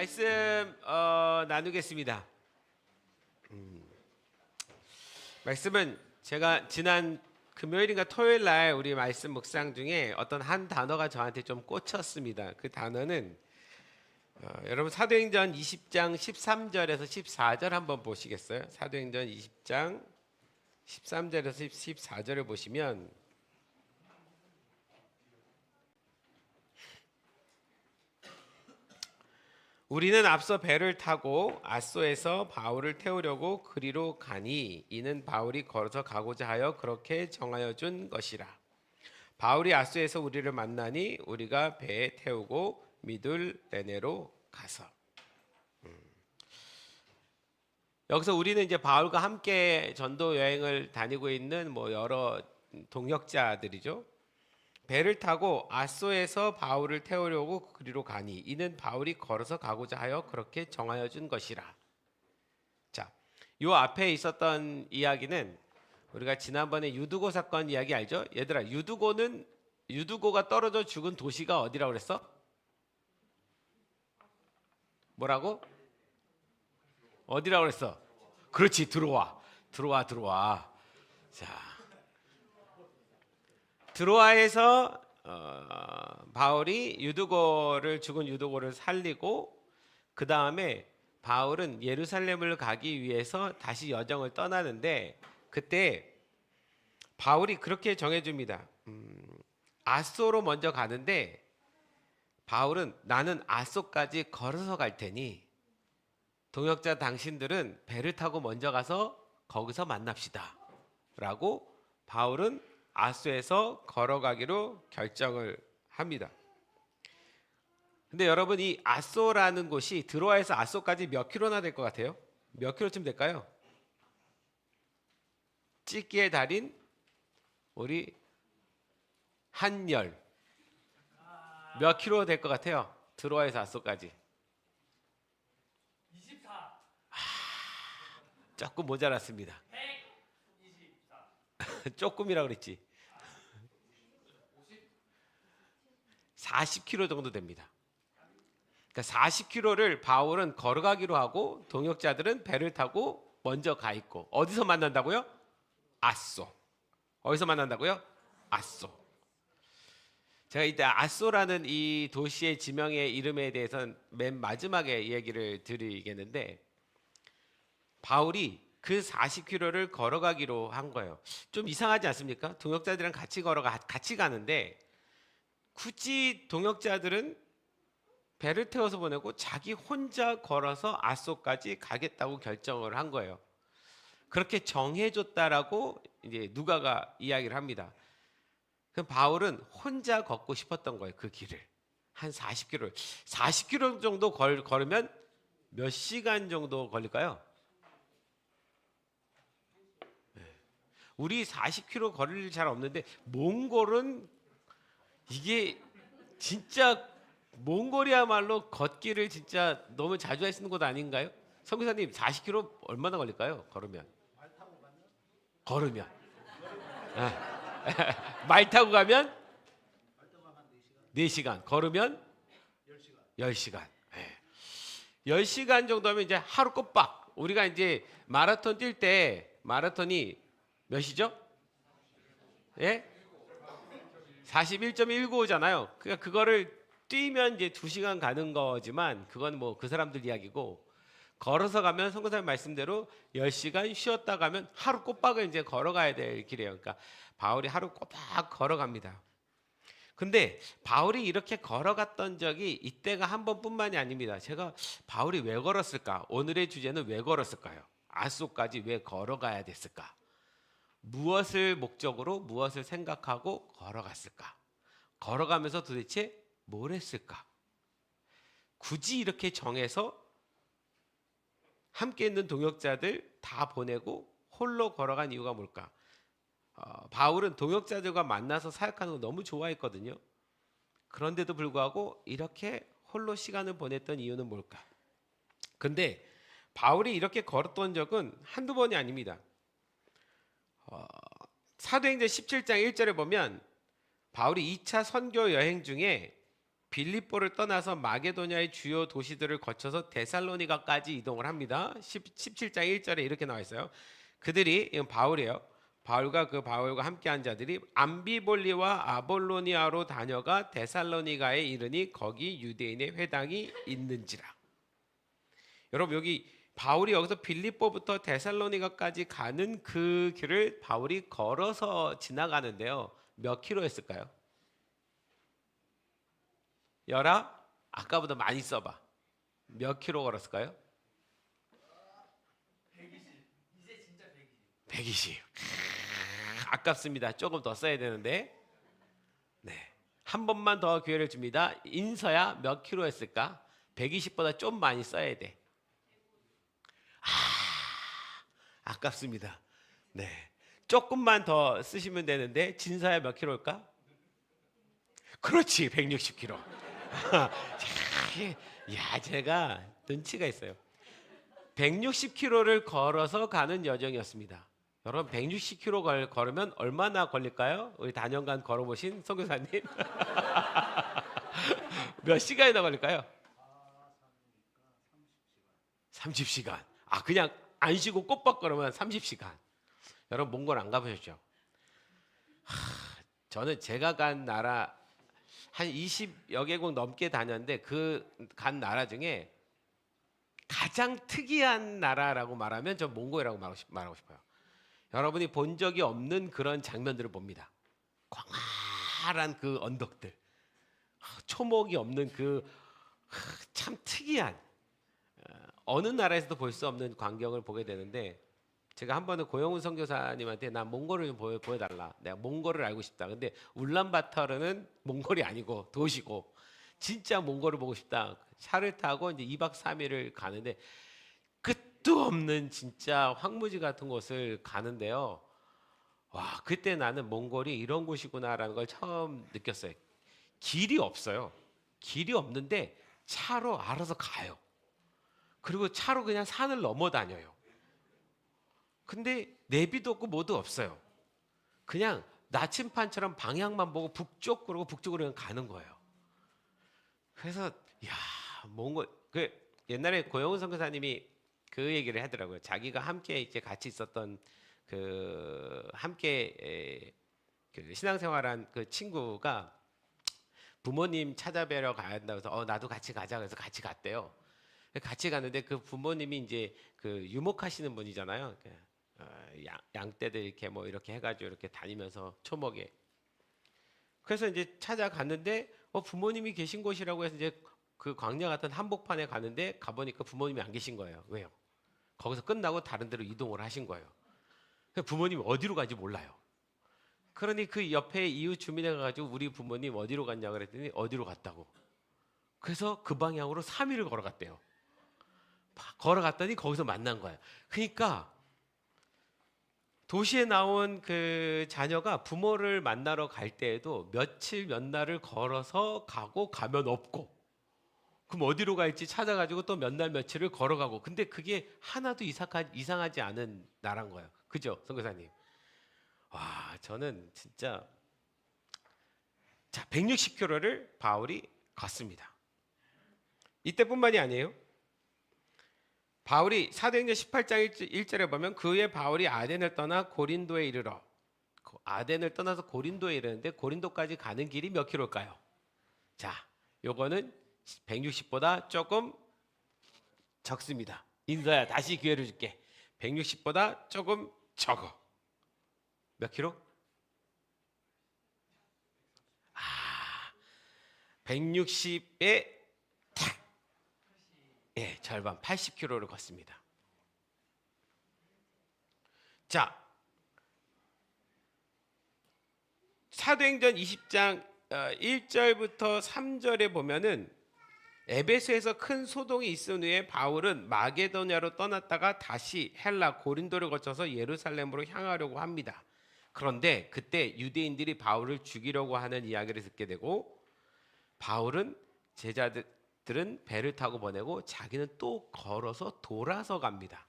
말씀 나누겠습니다. 말씀은 제가 지난 금요일인가 토요일 날 우리 말씀 묵상 중에 어떤 한 단어가 저한테 좀 꽂혔습니다. 그 단어는 여러분 사도행전 20장 13절에서 14절 한번 보시겠어요? 사도행전 20장 13절에서 14절을 보시면 우리는 앞서 배를 타고 아소에서 바울을 태우려고 그리로 가니 이는 바울이 걸어서 가고자 하여 그렇게 정하여 준 것이라. 바울이 아소에서 우리를 만나니 우리가 배에 태우고 미둘레네로 가서. 여기서 우리는 이제 바울과 함께 전도 여행을 다니고 있는 여러 동역자들이죠. 배를 타고 아소에서 바울을 태우려고 그리로 가니 이는 바울이 걸어서 가고자 하여 그렇게 정하여 준 것이라. 자, 요 앞에 있었던 이야기는 우리가 지난번에 유두고 사건 이야기 알죠? 얘들아, 유두고가 떨어져 죽은 도시가 어디라고 그랬어? 뭐라고? 어디라고 그랬어? 그렇지, 들어와. 자, 드로아에서 바울이 죽은 유두고를 살리고 그 다음에 바울은 예루살렘을 가기 위해서 다시 여정을 떠나는데 그때 바울이 그렇게 정해줍니다. 아소로 먼저 가는데 바울은 나는 아소까지 걸어서 갈 테니 동역자 당신들은 배를 타고 먼저 가서 거기서 만납시다 라고 바울은 아소에서 걸어가기로 결정을 합니다. 근데 여러분, 이 아소라는 곳이 드로아에서 아소까지 몇 킬로나 될 것 같아요? 몇 킬로쯤 될까요? 찍기의 달인 우리 한열 몇 킬로 될 것 같아요? 드로아에서 아소까지 24. 조금 모자랐습니다. 124. 조금이라고 그랬지. 40km 정도 됩니다. 그러니까 40km를 바울은 걸어가기로 하고 동역자들은 배를 타고 먼저 가 있고 어디서 만난다고요? 아소. 어디서 만난다고요? 아소. 제가 이때 아소라는 이 도시의 지명의 이름에 대해서는 맨 마지막에 얘기를 드리겠는데 바울이 그 40km를 걸어가기로 한 거예요. 좀 이상하지 않습니까? 동역자들이랑 같이 가는데 굳이 동역자들은 배를 태워서 보내고 자기 혼자 걸어서 아소까지 가겠다고 결정을 한 거예요. 그렇게 정해줬다라고 이제 누가가 이야기를 합니다. 그럼 바울은 혼자 걷고 싶었던 거예요. 그 길을 한 40km 정도 걸으면 몇 시간 정도 걸릴까요? 우리 40km 걸을 일 잘 없는데 몽골은 이게 진짜 몽골이야말로 걷기를 진짜 너무 자주 하시는 곳 아닌가요? 선교사님 40km 얼마나 걸릴까요? 걸으면 말 타고 가면 4시간 걸으면 10시간 10시간 정도면 이제 하루 꼬박. 우리가 이제 마라톤 뛸 때 마라톤이 몇이죠? 예? 41.195잖아요. 그러니까 그거를 뛰면 이제 2시간 가는 거지만 그건 그 사람들 이야기고 걸어서 가면 선교사님 말씀대로 10시간 쉬었다 가면 하루 꼬박을 이제 걸어가야 될 길이에요. 그러니까 바울이 하루 꼬박 걸어갑니다. 근데 바울이 이렇게 걸어갔던 적이 이때가 한 번뿐만이 아닙니다. 제가 바울이 왜 걸었을까? 오늘의 주제는 왜 걸었을까요? 아소까지 왜 걸어가야 됐을까? 무엇을 목적으로 무엇을 생각하고 걸어갔을까? 걸어가면서 도대체 뭘 했을까? 굳이 이렇게 정해서 함께 있는 동역자들 다 보내고 홀로 걸어간 이유가 뭘까? 바울은 동역자들과 만나서 사역하는 거 너무 좋아했거든요. 그런데도 불구하고 이렇게 홀로 시간을 보냈던 이유는 뭘까? 근데 바울이 이렇게 걸었던 적은 한두 번이 아닙니다. 사도행전 17장 1절에 보면 바울이 2차 선교 여행 중에 빌립보를 떠나서 마게도냐의 주요 도시들을 거쳐서 데살로니가까지 이동을 합니다. 17장 1절에 이렇게 나와 있어요. 그들이, 이건 바울이에요. 바울과 함께한 자들이 암비볼리와 아볼로니아로 다녀가 데살로니가에 이르니 거기 유대인의 회당이 있는지라. 여러분, 여기 바울이 여기서 빌립보부터 데살로니가까지 가는 그 길을 바울이 걸어서 지나가는데요. 몇 킬로였을까요? 열아? 아까보다 많이 써봐. 몇 킬로 걸었을까요? 120. 아깝습니다. 조금 더 써야 되는데. 네. 한 번만 더 기회를 줍니다. 인서야 몇 킬로 했을까? 120보다 좀 많이 써야 돼. 아깝습니다. 네. 조금만 더 쓰시면 되는데 진서야 몇 킬로일까? 그렇지. 160킬로. 야, 제가 눈치가 있어요. 160km를 걸어서 가는 여정이었습니다. 여러분 160km 걸으면 얼마나 걸릴까요? 우리 단연간 걸어보신 선교사님 몇 시간이나 걸릴까요? 30시간. 아, 그냥 안 쉬고 꼬박 걸으면 30시간. 여러분 몽골 안 가보셨죠? 저는 제가 간 나라 한 20여 개국 넘게 다녔는데 그 간 나라 중에 가장 특이한 나라라고 말하면 전 몽골이라고 말하고 싶어요. 여러분이 본 적이 없는 그런 장면들을 봅니다. 광활한 그 언덕들, 초목이 없는 그 참 특이한 어느 나라에서도 볼 수 없는 광경을 보게 되는데, 제가 한 번은 고영훈 선교사님한테 나 몽골을 좀 보여달라. 내가 몽골을 알고 싶다. 근데 울란바토르는 몽골이 아니고 도시고 진짜 몽골을 보고 싶다. 차를 타고 이제 2박 3일을 가는데 끝도 없는 진짜 황무지 같은 곳을 가는데요. 와, 그때 나는 몽골이 이런 곳이구나라는 걸 처음 느꼈어요. 길이 없어요. 길이 없는데 차로 알아서 가요. 그리고 차로 그냥 산을 넘어 다녀요. 근데 내비도 없고 뭐도 없어요. 그냥 나침판처럼 방향만 보고 북쪽 그러고 북쪽으로 그냥 가는 거예요. 그래서 야, 몽골 그 옛날에 고영훈 선교사님이 그 얘기를 하더라고요. 자기가 함께 이제 같이 있었던 그 함께 그 신앙생활한 그 친구가 부모님 찾아뵈러 가야 한다고 해서 나도 같이 가자 그래서 같이 갔대요. 같이 갔는데 그 부모님이 이제 그 유목하시는 분이잖아요. 양떼들 이렇게 뭐 이렇게 해가지고 이렇게 다니면서 초목에. 그래서 이제 찾아갔는데 부모님이 계신 곳이라고 해서 이제 그 광야 같은 한복판에 가는데 가보니까 부모님이 안 계신 거예요. 왜요? 거기서 끝나고 다른 데로 이동을 하신 거예요. 부모님이 어디로 가는지 몰라요. 그러니 그 옆에 이웃 주민에 가가지고 우리 부모님 어디로 갔냐 그랬더니 어디로 갔다고. 그래서 그 방향으로 3일을 걸어갔대요. 걸어갔더니 거기서 만난 거예요. 그러니까 도시에 나온 그 자녀가 부모를 만나러 갈 때에도 며칠 몇 날을 걸어서 가고 가면 없고, 그럼 어디로 갈지 찾아가지고 또 몇 날 며칠을 걸어가고. 근데 그게 하나도 이상하지 않은 나라인 거예요. 그죠, 선교사님? 와, 저는 진짜 160km를 바울이 갔습니다. 이때뿐만이 아니에요. 바울이 사도행전 18장 1절에 보면 그의 바울이 아덴을 떠나 고린도에 이르러, 아덴을 떠나서 고린도에 이르는데 고린도까지 가는 길이 몇 킬로일까요? 자, 요거는 160보다 조금 적습니다. 인서야, 다시 기회를 줄게. 160보다 조금 적어. 몇 킬로? 160에 절반 80km를 걷습니다. 자, 사도행전 20장 1절부터 3절에 보면은 에베소에서 큰 소동이 있은 후에 바울은 마게도냐로 떠났다가 다시 헬라 고린도를 거쳐서 예루살렘으로 향하려고 합니다. 그런데 그때 유대인들이 바울을 죽이려고 하는 이야기를 듣게 되고, 바울은 제자들은 배를 타고 보내고 자기는 또 걸어서 돌아서 갑니다.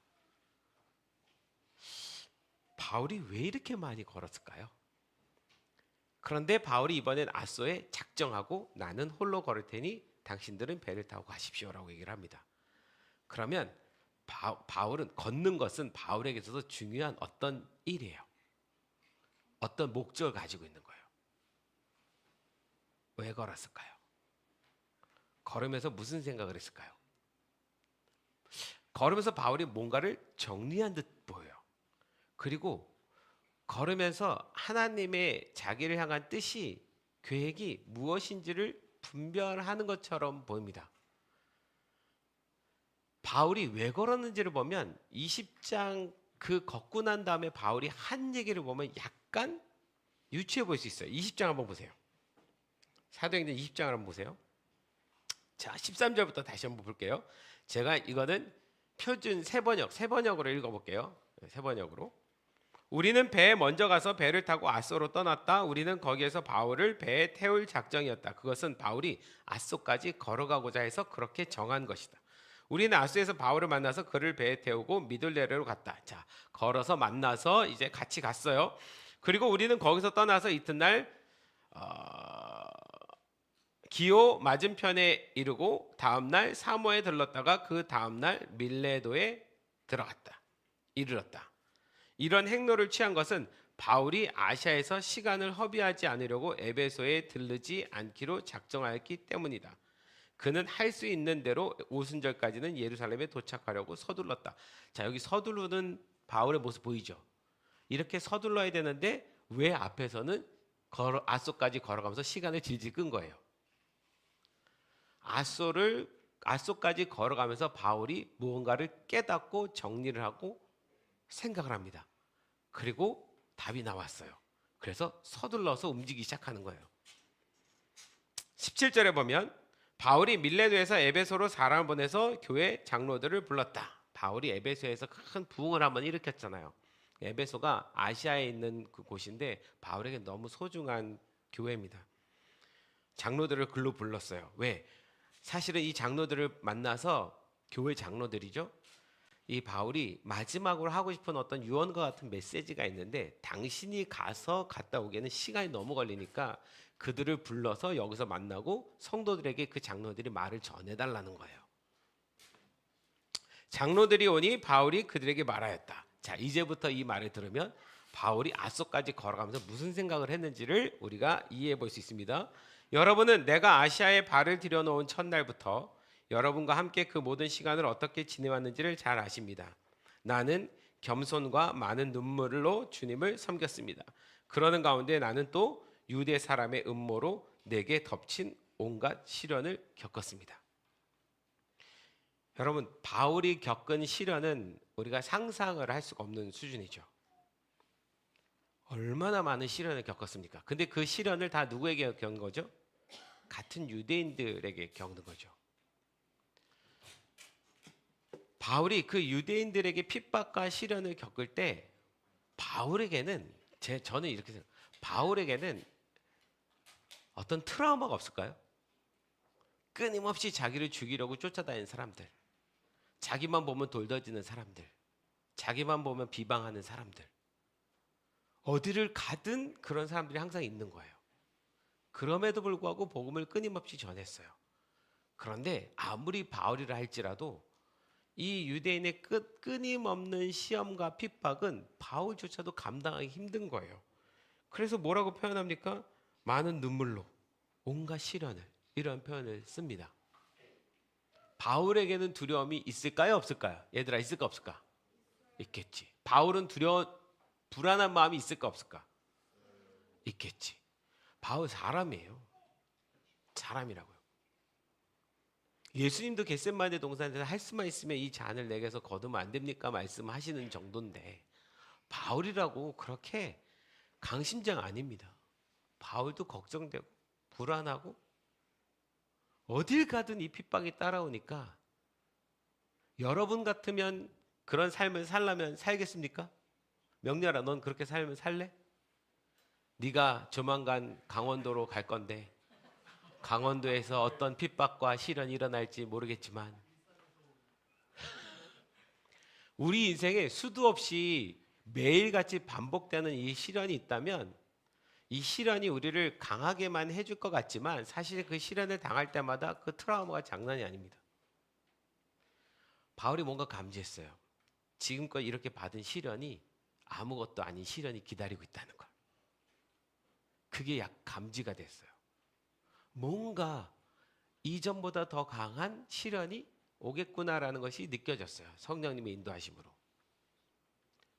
바울이 왜 이렇게 많이 걸었을까요? 그런데 바울이 이번엔 앗소에 작정하고 나는 홀로 걸을 테니 당신들은 배를 타고 가십시오라고 얘기를 합니다. 그러면 바울은 걷는 것은 바울에게 있어서 중요한 어떤 일이에요. 어떤 목적을 가지고 있는 거예요. 왜 걸었을까요? 걸으면서 무슨 생각을 했을까요? 걸으면서 바울이 뭔가를 정리한 듯 보여요. 그리고 걸으면서 하나님의 자기를 향한 뜻이, 계획이 무엇인지를 분별하는 것처럼 보입니다. 바울이 왜 걸었는지를 보면 20장 그 걷고 난 다음에 바울이 한 얘기를 보면 약간 유치해 보일 수 있어요. 20장 한번 보세요. 사도행전 20장을 한번 보세요. 자, 13절부터 다시 한번 볼게요. 제가 이거는 표준 세번역으로 읽어볼게요. 세번역으로. 우리는 배에 먼저 가서 배를 타고 앗소로 떠났다. 우리는 거기에서 바울을 배에 태울 작정이었다. 그것은 바울이 앗소까지 걸어가고자 해서 그렇게 정한 것이다. 우리는 앗소에서 바울을 만나서 그를 배에 태우고 미들레로 갔다. 자, 걸어서 만나서 이제 같이 갔어요. 그리고 우리는 거기서 떠나서 이튿날 기오 맞은편에 이르고 다음날 사모에 들렀다가 그 다음날 밀레도에 이르렀다. 이런 행로를 취한 것은 바울이 아시아에서 시간을 허비하지 않으려고 에베소에 들르지 않기로 작정하였기 때문이다. 그는 할 수 있는 대로 오순절까지는 예루살렘에 도착하려고 서둘렀다. 자, 여기 서두르는 바울의 모습 보이죠? 이렇게 서둘러야 되는데 왜 앞에서는 앗소까지 걸어가면서 시간을 질질 끈 거예요? 앗소까지 걸어가면서 바울이 무언가를 깨닫고 정리를 하고 생각을 합니다. 그리고 답이 나왔어요. 그래서 서둘러서 움직이기 시작하는 거예요. 17절에 보면 바울이 밀레도에서 에베소로 사람을 보내서 교회 장로들을 불렀다. 바울이 에베소에서 큰 부흥을 한번 일으켰잖아요. 에베소가 아시아에 있는 그 곳인데 바울에게 너무 소중한 교회입니다. 장로들을 글로 불렀어요. 왜? 사실은 이 장로들을 만나서, 교회 장로들이죠, 이 바울이 마지막으로 하고 싶은 어떤 유언과 같은 메시지가 있는데 당신이 갔다 오기에는 시간이 너무 걸리니까 그들을 불러서 여기서 만나고 성도들에게 그 장로들이 말을 전해달라는 거예요. 장로들이 오니 바울이 그들에게 말하였다. 자, 이제부터 이 말을 들으면 바울이 앗소까지 걸어가면서 무슨 생각을 했는지를 우리가 이해해 볼 수 있습니다. 여러분은 내가 아시아에 발을 들여놓은 첫날부터 여러분과 함께 그 모든 시간을 어떻게 지내왔는지를 잘 아십니다. 나는 겸손과 많은 눈물로 주님을 섬겼습니다. 그러는 가운데 나는 또 유대 사람의 음모로 내게 덮친 온갖 시련을 겪었습니다. 여러분, 바울이 겪은 시련은 우리가 상상을 할 수가 없는 수준이죠. 얼마나 많은 시련을 겪었습니까? 근데 그 시련을 다 누구에게 겪은 거죠? 같은 유대인들에게 겪는 거죠. 바울이 그 유대인들에게 핍박과 시련을 겪을 때 바울에게는, 저는 이렇게 생각해요. 바울에게는 어떤 트라우마가 없을까요? 끊임없이 자기를 죽이려고 쫓아다니는 사람들, 자기만 보면 돌더지는 사람들, 자기만 보면 비방하는 사람들, 어디를 가든 그런 사람들이 항상 있는 거예요. 그럼에도 불구하고 복음을 끊임없이 전했어요. 그런데 아무리 바울이라 할지라도 이 유대인의 끊임없는 시험과 핍박은 바울조차도 감당하기 힘든 거예요. 그래서 뭐라고 표현합니까? 많은 눈물로 온갖 시련을, 이런 표현을 씁니다. 바울에게는 두려움이 있을까요, 없을까요? 얘들아, 있을까 없을까? 있겠지. 바울은 불안한 마음이 있을까 없을까? 있겠지. 바울 사람이에요. 사람이라고요. 예수님도 겟세마네 동산에서 할 수만 있으면 이 잔을 내게서 거두면 안 됩니까? 말씀하시는 정도인데 바울이라고 그렇게 강심장 아닙니다. 바울도 걱정되고 불안하고 어딜 가든 이 핍박이 따라오니까 여러분 같으면 그런 삶을 살려면 살겠습니까? 명렬아, 넌 그렇게 살면 살래? 네가 조만간 강원도로 갈 건데 강원도에서 어떤 핍박과 시련이 일어날지 모르겠지만 우리 인생에 수도 없이 매일같이 반복되는 이 시련이 있다면 이 시련이 우리를 강하게만 해줄 것 같지만 사실 그 시련을 당할 때마다 그 트라우마가 장난이 아닙니다. 바울이 뭔가 감지했어요. 지금껏 이렇게 받은 시련이 아무것도 아닌 시련이 기다리고 있다는 걸. 그게 약 감지가 됐어요. 뭔가 이전보다 더 강한 시련이 오겠구나라는 것이 느껴졌어요. 성령님의 인도하심으로.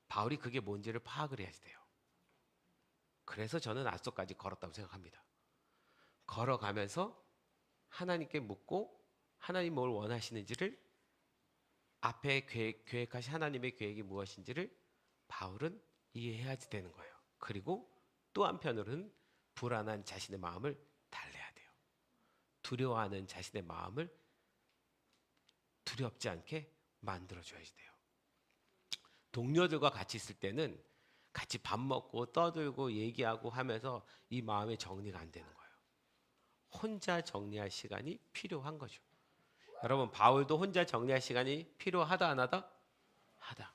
바울이 그게 뭔지를 파악을 해야 돼요. 그래서 저는 아소까지 걸었다고 생각합니다. 걸어가면서 하나님께 묻고 하나님 뭘 원하시는지를 앞에 계획하신 하나님의 계획이 무엇인지를 바울은 이해해야 되는 거예요. 그리고 또 한편으로는 불안한 자신의 마음을 달래야 돼요. 두려워하는 자신의 마음을 두렵지 않게 만들어줘야 돼요. 동료들과 같이 있을 때는 같이 밥 먹고 떠들고 얘기하고 하면서 이 마음의 정리가 안 되는 거예요. 혼자 정리할 시간이 필요한 거죠. 여러분, 바울도 혼자 정리할 시간이 필요하다 안 하다? 하다.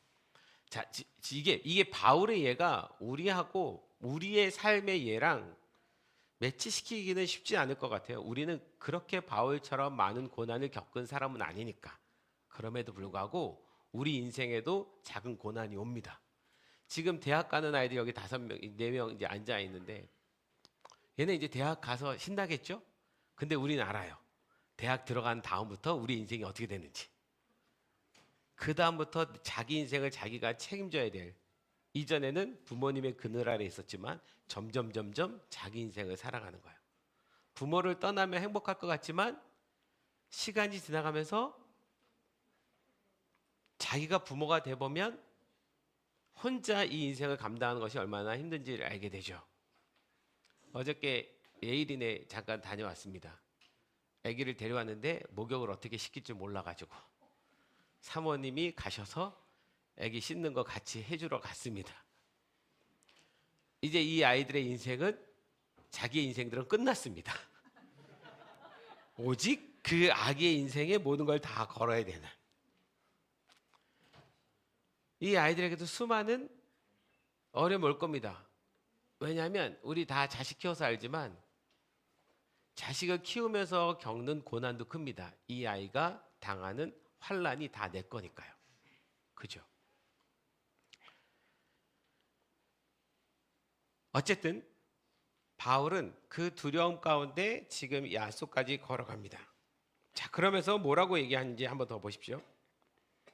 자, 이게 바울의 예가 우리하고 우리의 삶의 예랑 매치시키기는 쉽지 않을 것 같아요. 우리는 그렇게 바울처럼 많은 고난을 겪은 사람은 아니니까. 그럼에도 불구하고 우리 인생에도 작은 고난이 옵니다. 지금 대학 가는 아이들 여기 5명, 4명 이제 앉아 있는데 얘네 이제 대학 가서 신나겠죠? 근데 우리는 알아요. 대학 들어간 다음부터 우리 인생이 어떻게 되는지. 그 다음부터 자기 인생을 자기가 책임져야 될. 이전에는 부모님의 그늘 아래 있었지만 점점 자기 인생을 살아가는 거예요. 부모를 떠나면 행복할 것 같지만 시간이 지나가면서 자기가 부모가 돼보면 혼자 이 인생을 감당하는 것이 얼마나 힘든지를 알게 되죠. 어저께 예일이네 잠깐 다녀왔습니다. 아기를 데려왔는데 목욕을 어떻게 시킬지 몰라가지고 사모님이 가셔서 아기 씻는 거 같이 해주러 갔습니다. 이제 이 아이들의 인생은 자기의 인생들은 끝났습니다. 오직 그 아기의 인생에 모든 걸 다 걸어야 되는 이 아이들에게도 수많은 어려움이 올 겁니다. 왜냐하면 우리 다 자식 키워서 알지만 자식을 키우면서 겪는 고난도 큽니다. 이 아이가 당하는 환난이 다 내 거니까요. 그죠? 어쨌든 바울은 그 두려움 가운데 지금 야소까지 걸어갑니다. 자, 그러면서 뭐라고 얘기하는지 한번 더 보십시오.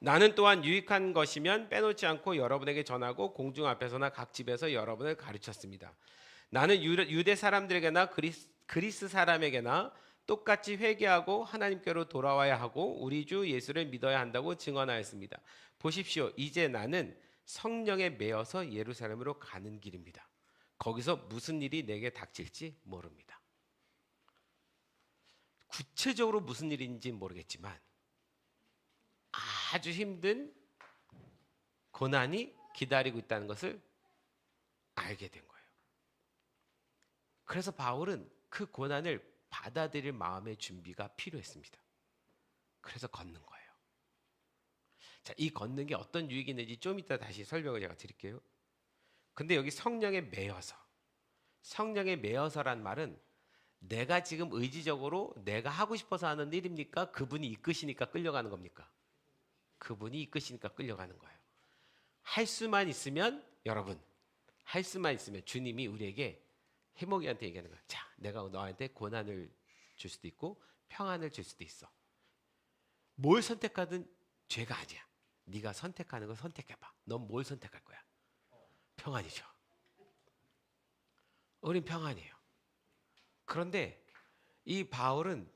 나는 또한 유익한 것이면 빼놓지 않고 여러분에게 전하고 공중 앞에서나 각 집에서 여러분을 가르쳤습니다. 나는 유대 사람들에게나 그리스 사람에게나 똑같이 회개하고 하나님께로 돌아와야 하고 우리 주 예수를 믿어야 한다고 증언하였습니다. 보십시오. 이제 나는 성령에 매여서 예루살렘으로 가는 길입니다. 거기서 무슨 일이 내게 닥칠지 모릅니다. 구체적으로 무슨 일인지 모르겠지만 아주 힘든 고난이 기다리고 있다는 것을 알게 된 거예요. 그래서 바울은 그 고난을 받아들일 마음의 준비가 필요했습니다. 그래서 걷는 거예요. 자, 이 걷는 게 어떤 유익이 있는지 좀 이따 다시 설명을 제가 드릴게요. 근데 여기 성령에 매여서란 말은 내가 지금 의지적으로 내가 하고 싶어서 하는 일입니까? 그분이 이끄시니까 끌려가는 겁니까? 그분이 이끄시니까 끌려가는 거예요. 할 수만 있으면 여러분, 할 수만 있으면 주님이 우리에게 해목이한테 얘기하는 거예요. 자, 내가 너한테 고난을 줄 수도 있고 평안을 줄 수도 있어. 뭘 선택하든 죄가 아니야. 네가 선택하는 걸 선택해봐. 넌 뭘 선택할 거야? 평안이죠. 우린 평안이에요. 그런데 이 바울은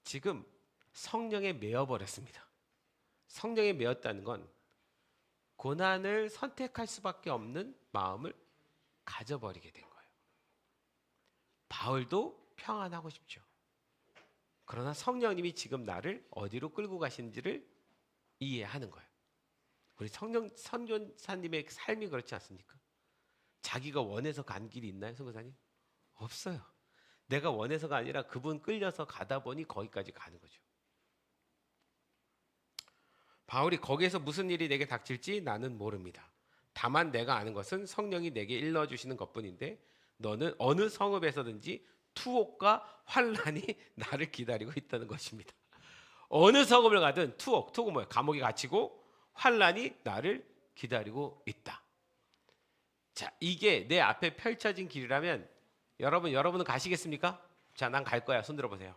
지금 성령에 매여버렸습니다. 성령에 매였다는 건 고난을 선택할 수밖에 없는 마음을 가져버리게 된 거예요. 바울도 평안하고 싶죠. 그러나 성령님이 지금 나를 어디로 끌고 가시는지를 이해하는 거예요. 우리 선교사님의 삶이 그렇지 않습니까? 자기가 원해서 간 길이 있나요, 선교사님? 없어요. 내가 원해서가 아니라 그분 끌려서 가다 보니 거기까지 가는 거죠. 바울이 거기에서 무슨 일이 내게 닥칠지 나는 모릅니다. 다만 내가 아는 것은 성령이 내게 일러주시는 것뿐인데 너는 어느 성읍에서든지 투옥과 환란이 나를 기다리고 있다는 것입니다. 어느 성읍을 가든 투옥은 뭐예요? 감옥에 갇히고 환란이 나를 기다리고 있다. 자, 이게 내 앞에 펼쳐진 길이라면 여러분은 가시겠습니까? 자, 난 갈 거야. 손 들어보세요.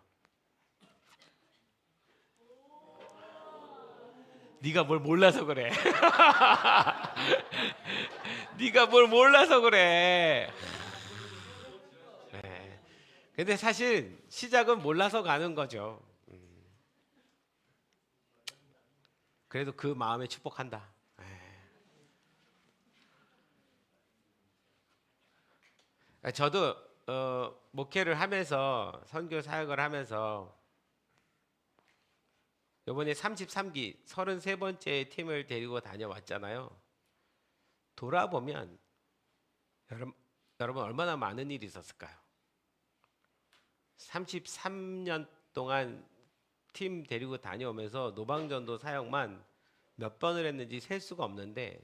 네가 뭘 몰라서 그래. 네가 뭘 몰라서 그래. 네. 근데 사실 시작은 몰라서 가는 거죠. 그래도 그 마음에 축복한다. 저도 목회를 하면서 선교 사역을 하면서 이번에 33기 33번째 팀을 데리고 다녀왔잖아요. 돌아보면 여러분 얼마나 많은 일이 있었을까요? 33년 동안 팀 데리고 다녀오면서 노방전도 사역만 몇 번을 했는지 셀 수가 없는데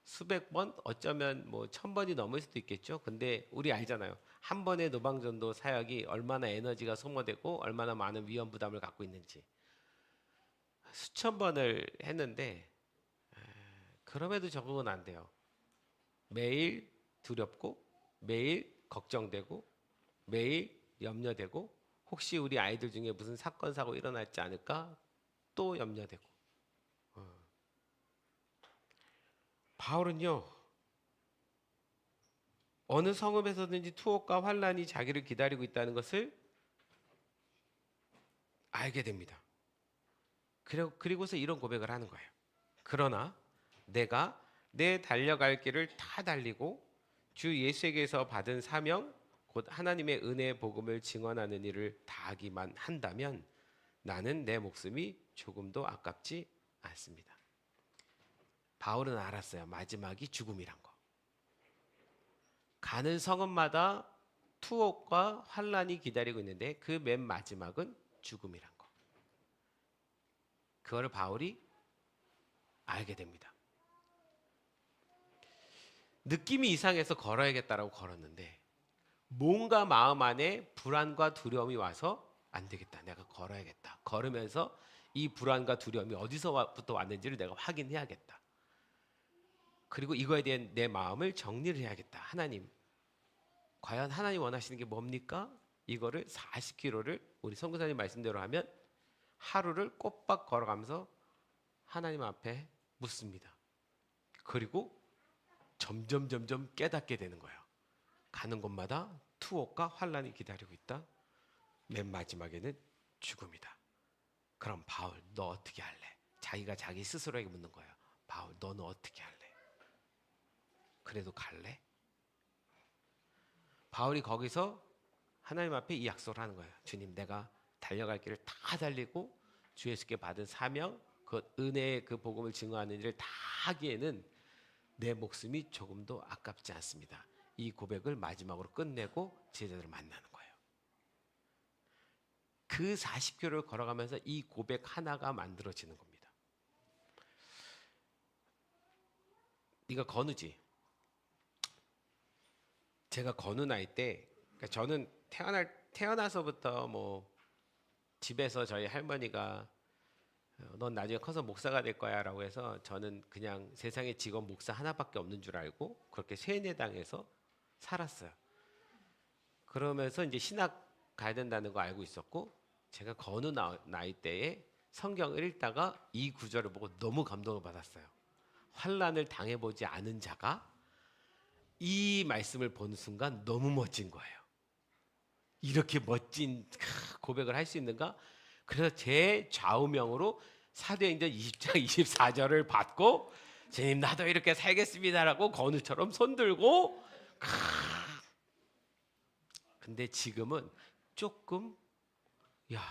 수백 번, 어쩌면 뭐 1000번이 넘을 수도 있겠죠. 근데 우리 알잖아요. 한 번의 노방전도 사역이 얼마나 에너지가 소모되고 얼마나 많은 위험 부담을 갖고 있는지. 수천 번을 했는데 그럼에도 적응은 안 돼요. 매일 두렵고 매일 걱정되고 매일 염려되고 혹시 우리 아이들 중에 무슨 사건 사고 일어날지 않을까 또 염려되고. 바울은요, 어느 성읍에서든지 투옥과 환란이 자기를 기다리고 있다는 것을 알게 됩니다. 그리고서 이런 고백을 하는 거예요. 그러나 내가 내 달려갈 길을 다 달리고 주 예수에게서 받은 사명 곧 하나님의 은혜의 복음을 증언하는 일을 다하기만 한다면 나는 내 목숨이 조금도 아깝지 않습니다. 바울은 알았어요. 마지막이 죽음이란 거. 가는 성읍마다 투옥과 환란이 기다리고 있는데 그 맨 마지막은 죽음이란 거. 그거를 바울이 알게 됩니다. 느낌이 이상해서 걸어야겠다라고 걸었는데 뭔가 마음 안에 불안과 두려움이 와서 안 되겠다. 내가 걸어야겠다. 걸으면서 이 불안과 두려움이 어디서부터 왔는지를 내가 확인해야겠다. 그리고 이거에 대한 내 마음을 정리를 해야겠다. 하나님, 과연 하나님 원하시는 게 뭡니까? 이거를 40km를 우리 선교사님 말씀대로 하면 하루를 꼬박 걸어가면서 하나님 앞에 묻습니다. 그리고 점점 깨닫게 되는 거예요. 가는 곳마다 투옥과 환란이 기다리고 있다. 맨 마지막에는 죽음이다. 그럼 바울 너 어떻게 할래? 자기가 자기 스스로에게 묻는 거예요. 바울 너는 어떻게 할래? 그래도 갈래? 바울이 거기서 하나님 앞에 이 약속을 하는 거예요. 주님, 내가 달려갈 길을 다 달리고 주 예수께 받은 사명, 그 은혜의 그 복음을 증거하는 일을 다 하기에는 내 목숨이 조금도 아깝지 않습니다. 이 고백을 마지막으로 끝내고 제자들을 만나는 거예요. 그 40km를 걸어가면서 이 고백 하나가 만들어지는 겁니다. 네가 건우지? 제가 건우 나이 때, 그러니까 저는 태어나서부터 뭐 집에서 저희 할머니가 넌 나중에 커서 목사가 될 거야라고 해서 저는 그냥 세상에 직업 목사 하나밖에 없는 줄 알고 그렇게 세뇌당해서 살았어요. 그러면서 이제 신학 가야 된다는 거 알고 있었고 제가 건우 나이 때에 성경을 읽다가 이 구절을 보고 너무 감동을 받았어요. 환난을 당해보지 않은 자가 이 말씀을 보는 순간 너무 멋진 거예요. 이렇게 멋진 고백을 할 수 있는가? 그래서 제 좌우명으로 사도행전 20장 24절을 받고 주님 나도 이렇게 살겠습니다라고 건우처럼 손들고 근데 지금은 조금 야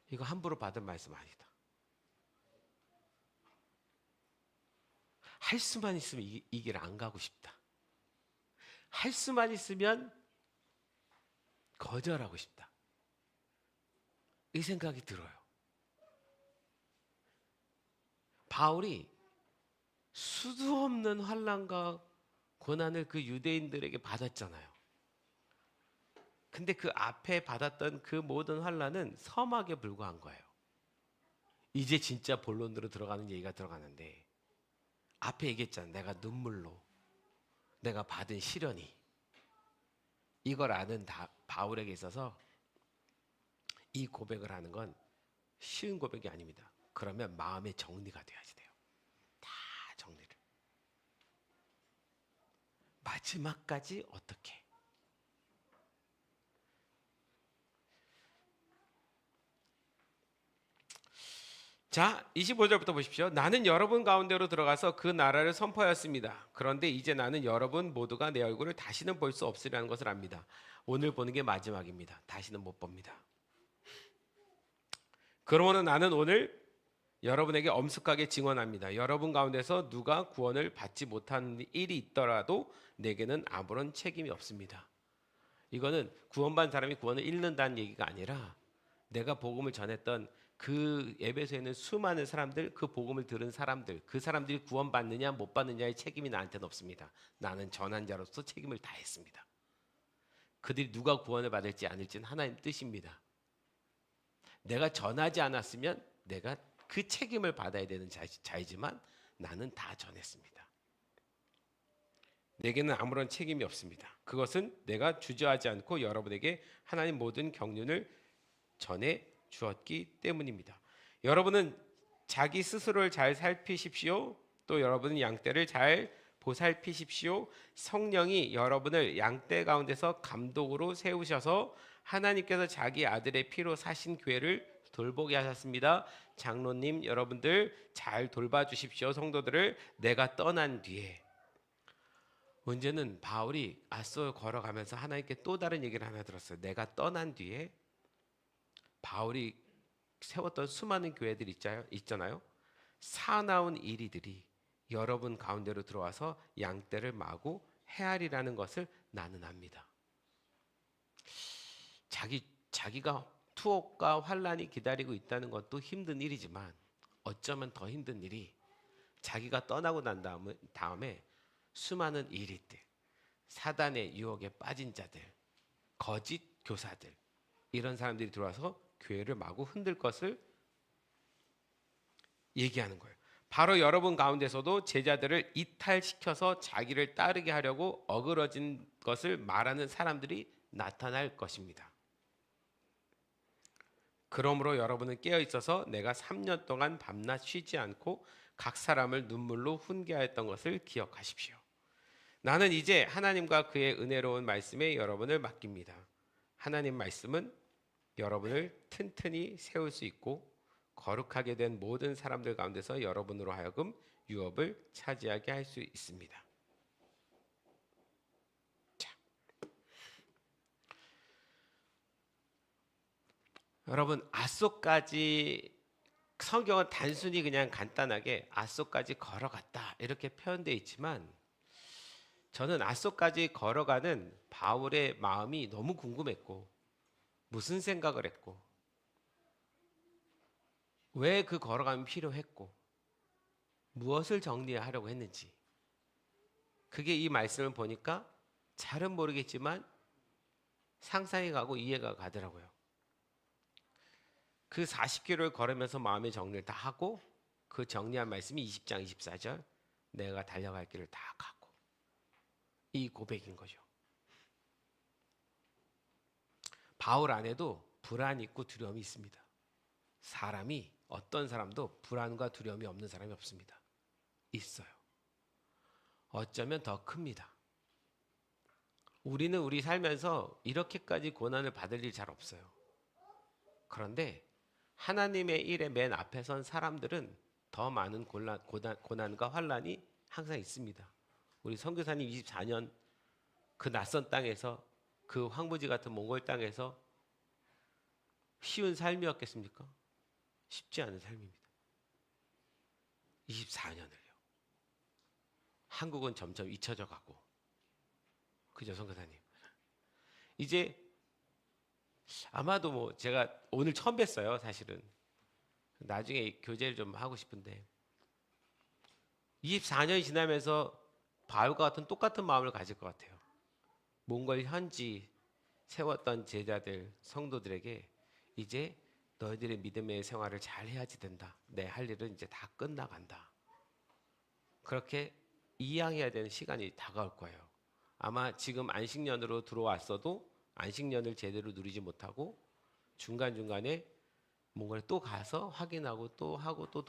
이거 함부로 받은 말씀 아니다. 할 수만 있으면 이 길 안 가고 싶다. 할 수만 있으면 거절하고 싶다. 이 생각이 들어요. 바울이 수도 없는 환난과 고난을 그 유대인들에게 받았잖아요. 근데 그 앞에 받았던 그 모든 환난은 서막에 불과한 거예요. 이제 진짜 본론으로 들어가는 얘기가 들어가는데, 앞에 얘기했잖아. 내가 눈물로 내가 받은 시련이, 이걸 아는 바울에게 있어서 이 고백을 하는 건 쉬운 고백이 아닙니다. 그러면 마음의 정리가 돼야지 돼요. 다 정리를. 마지막까지 어떻게? 자, 25절부터 보십시오. 나는 여러분 가운데로 들어가서 그 나라를 선포하였습니다. 그런데 이제 나는 여러분 모두가 내 얼굴을 다시는 볼 수 없으리라는 것을 압니다. 오늘 보는 게 마지막입니다. 다시는 못 봅니다. 그러므로 나는 오늘 여러분에게 엄숙하게 증언합니다. 여러분 가운데서 누가 구원을 받지 못하는 일이 있더라도 내게는 아무런 책임이 없습니다. 이거는 구원받은 사람이 구원을 잃는다는 얘기가 아니라, 내가 복음을 전했던 그 에베소에 있는 수많은 사람들, 그 복음을 들은 사람들, 그 사람들이 구원받느냐 못 받느냐의 책임이 나한테는 없습니다. 나는 전한 자로서 책임을 다했습니다. 그들이 누가 구원을 받을지 아닐지는 하나님 뜻입니다. 내가 전하지 않았으면 내가 그 책임을 받아야 되는 자이지만 나는 다 전했습니다. 내게는 아무런 책임이 없습니다. 그것은 내가 주저하지 않고 여러분에게 하나님 모든 경륜을 전해 주었기 때문입니다. 여러분은 자기 스스로를 잘 살피십시오. 또 여러분은 양떼를 잘 보살피십시오. 성령이 여러분을 양떼 가운데서 감독으로 세우셔서 하나님께서 자기 아들의 피로 사신 교회를 돌보게 하셨습니다. 장로님 여러분들 잘 돌봐주십시오. 성도들을 내가 떠난 뒤에. 문제는 바울이 아소를 걸어가면서 하나님께 또 다른 얘기를 하나 들었어요. 내가 떠난 뒤에 바울이 세웠던 수많은 교회들 있잖아요. 사나운 이리들이 여러분 가운데로 들어와서 양떼를 마고 헤아리라는 것을 나는 압니다. 자기가 투옥과 환란이 기다리고 있다는 것도 힘든 일이지만, 어쩌면 더 힘든 일이 자기가 떠나고 난 다음에 수많은 이리들, 사단의 유혹에 빠진 자들, 거짓 교사들, 이런 사람들이 들어와서 교회를 마구 흔들 것을 얘기하는 거예요. 바로 여러분 가운데서도 제자들을 이탈시켜서 자기를 따르게 하려고 어그러진 것을 말하는 사람들이 나타날 것입니다. 그러므로 여러분은 깨어 있어서 내가 3년 동안 밤낮 쉬지 않고 각 사람을 눈물로 훈계하였던 것을 기억하십시오. 나는 이제 하나님과 그의 은혜로운 말씀에 여러분을 맡깁니다. 하나님 말씀은 여러분을 튼튼히 세울 수 있고 거룩하게 된 모든 사람들 가운데서 여러분으로 하여금 유업을 차지하게 할 수 있습니다. 자, 여러분 앗소까지, 성경은 단순히 그냥 간단하게 앗소까지 걸어갔다 이렇게 표현되어 있지만, 저는 앗소까지 걸어가는 바울의 마음이 너무 궁금했고, 무슨 생각을 했고, 왜 그 걸어감이 필요했고, 무엇을 정리하려고 했는지, 그게 이 말씀을 보니까 잘은 모르겠지만 상상이 가고 이해가 가더라고요. 그 40km를 걸으면서 마음의 정리를 다 하고, 그 정리한 말씀이 20장 24절 내가 달려갈 길을 다 가고, 이 고백인 거죠. 바울 안에도 불안이 있고 두려움이 있습니다. 사람이, 어떤 사람도 불안과 두려움이 없는 사람이 없습니다. 있어요. 어쩌면 더 큽니다. 우리는 우리 살면서 이렇게까지 고난을 받을 일 잘 없어요. 그런데 하나님의 일에 맨 앞에 선 사람들은 더 많은 고난과 환란이 항상 있습니다. 우리 선교사님 24년 그 낯선 땅에서, 그 황무지 같은 몽골 땅에서 쉬운 삶이었겠습니까? 쉽지 않은 삶입니다. 24년을요. 한국은 점점 잊혀져 가고, 그죠 선교사님? 이제 아마도 뭐 제가 오늘 처음 뵀어요. 사실은 나중에 교제를 좀 하고 싶은데, 24년이 지나면서 바울과 같은 똑같은 마음을 가질 것 같아요. 몽골 현지 세웠던 제자들, 성도들에게 이제 너희들의 믿음의 생활을 잘 해야지 된다. 내 할 일은 이제 다 끝나간다. 그렇게 이양해야 되는 시간이 다가올 거예요. 아마 지금 안식년으로 들어왔어도 안식년을 제대로 누리지 못하고 중간중간에 뭔가를 또 가서 확인하고 또 하고 또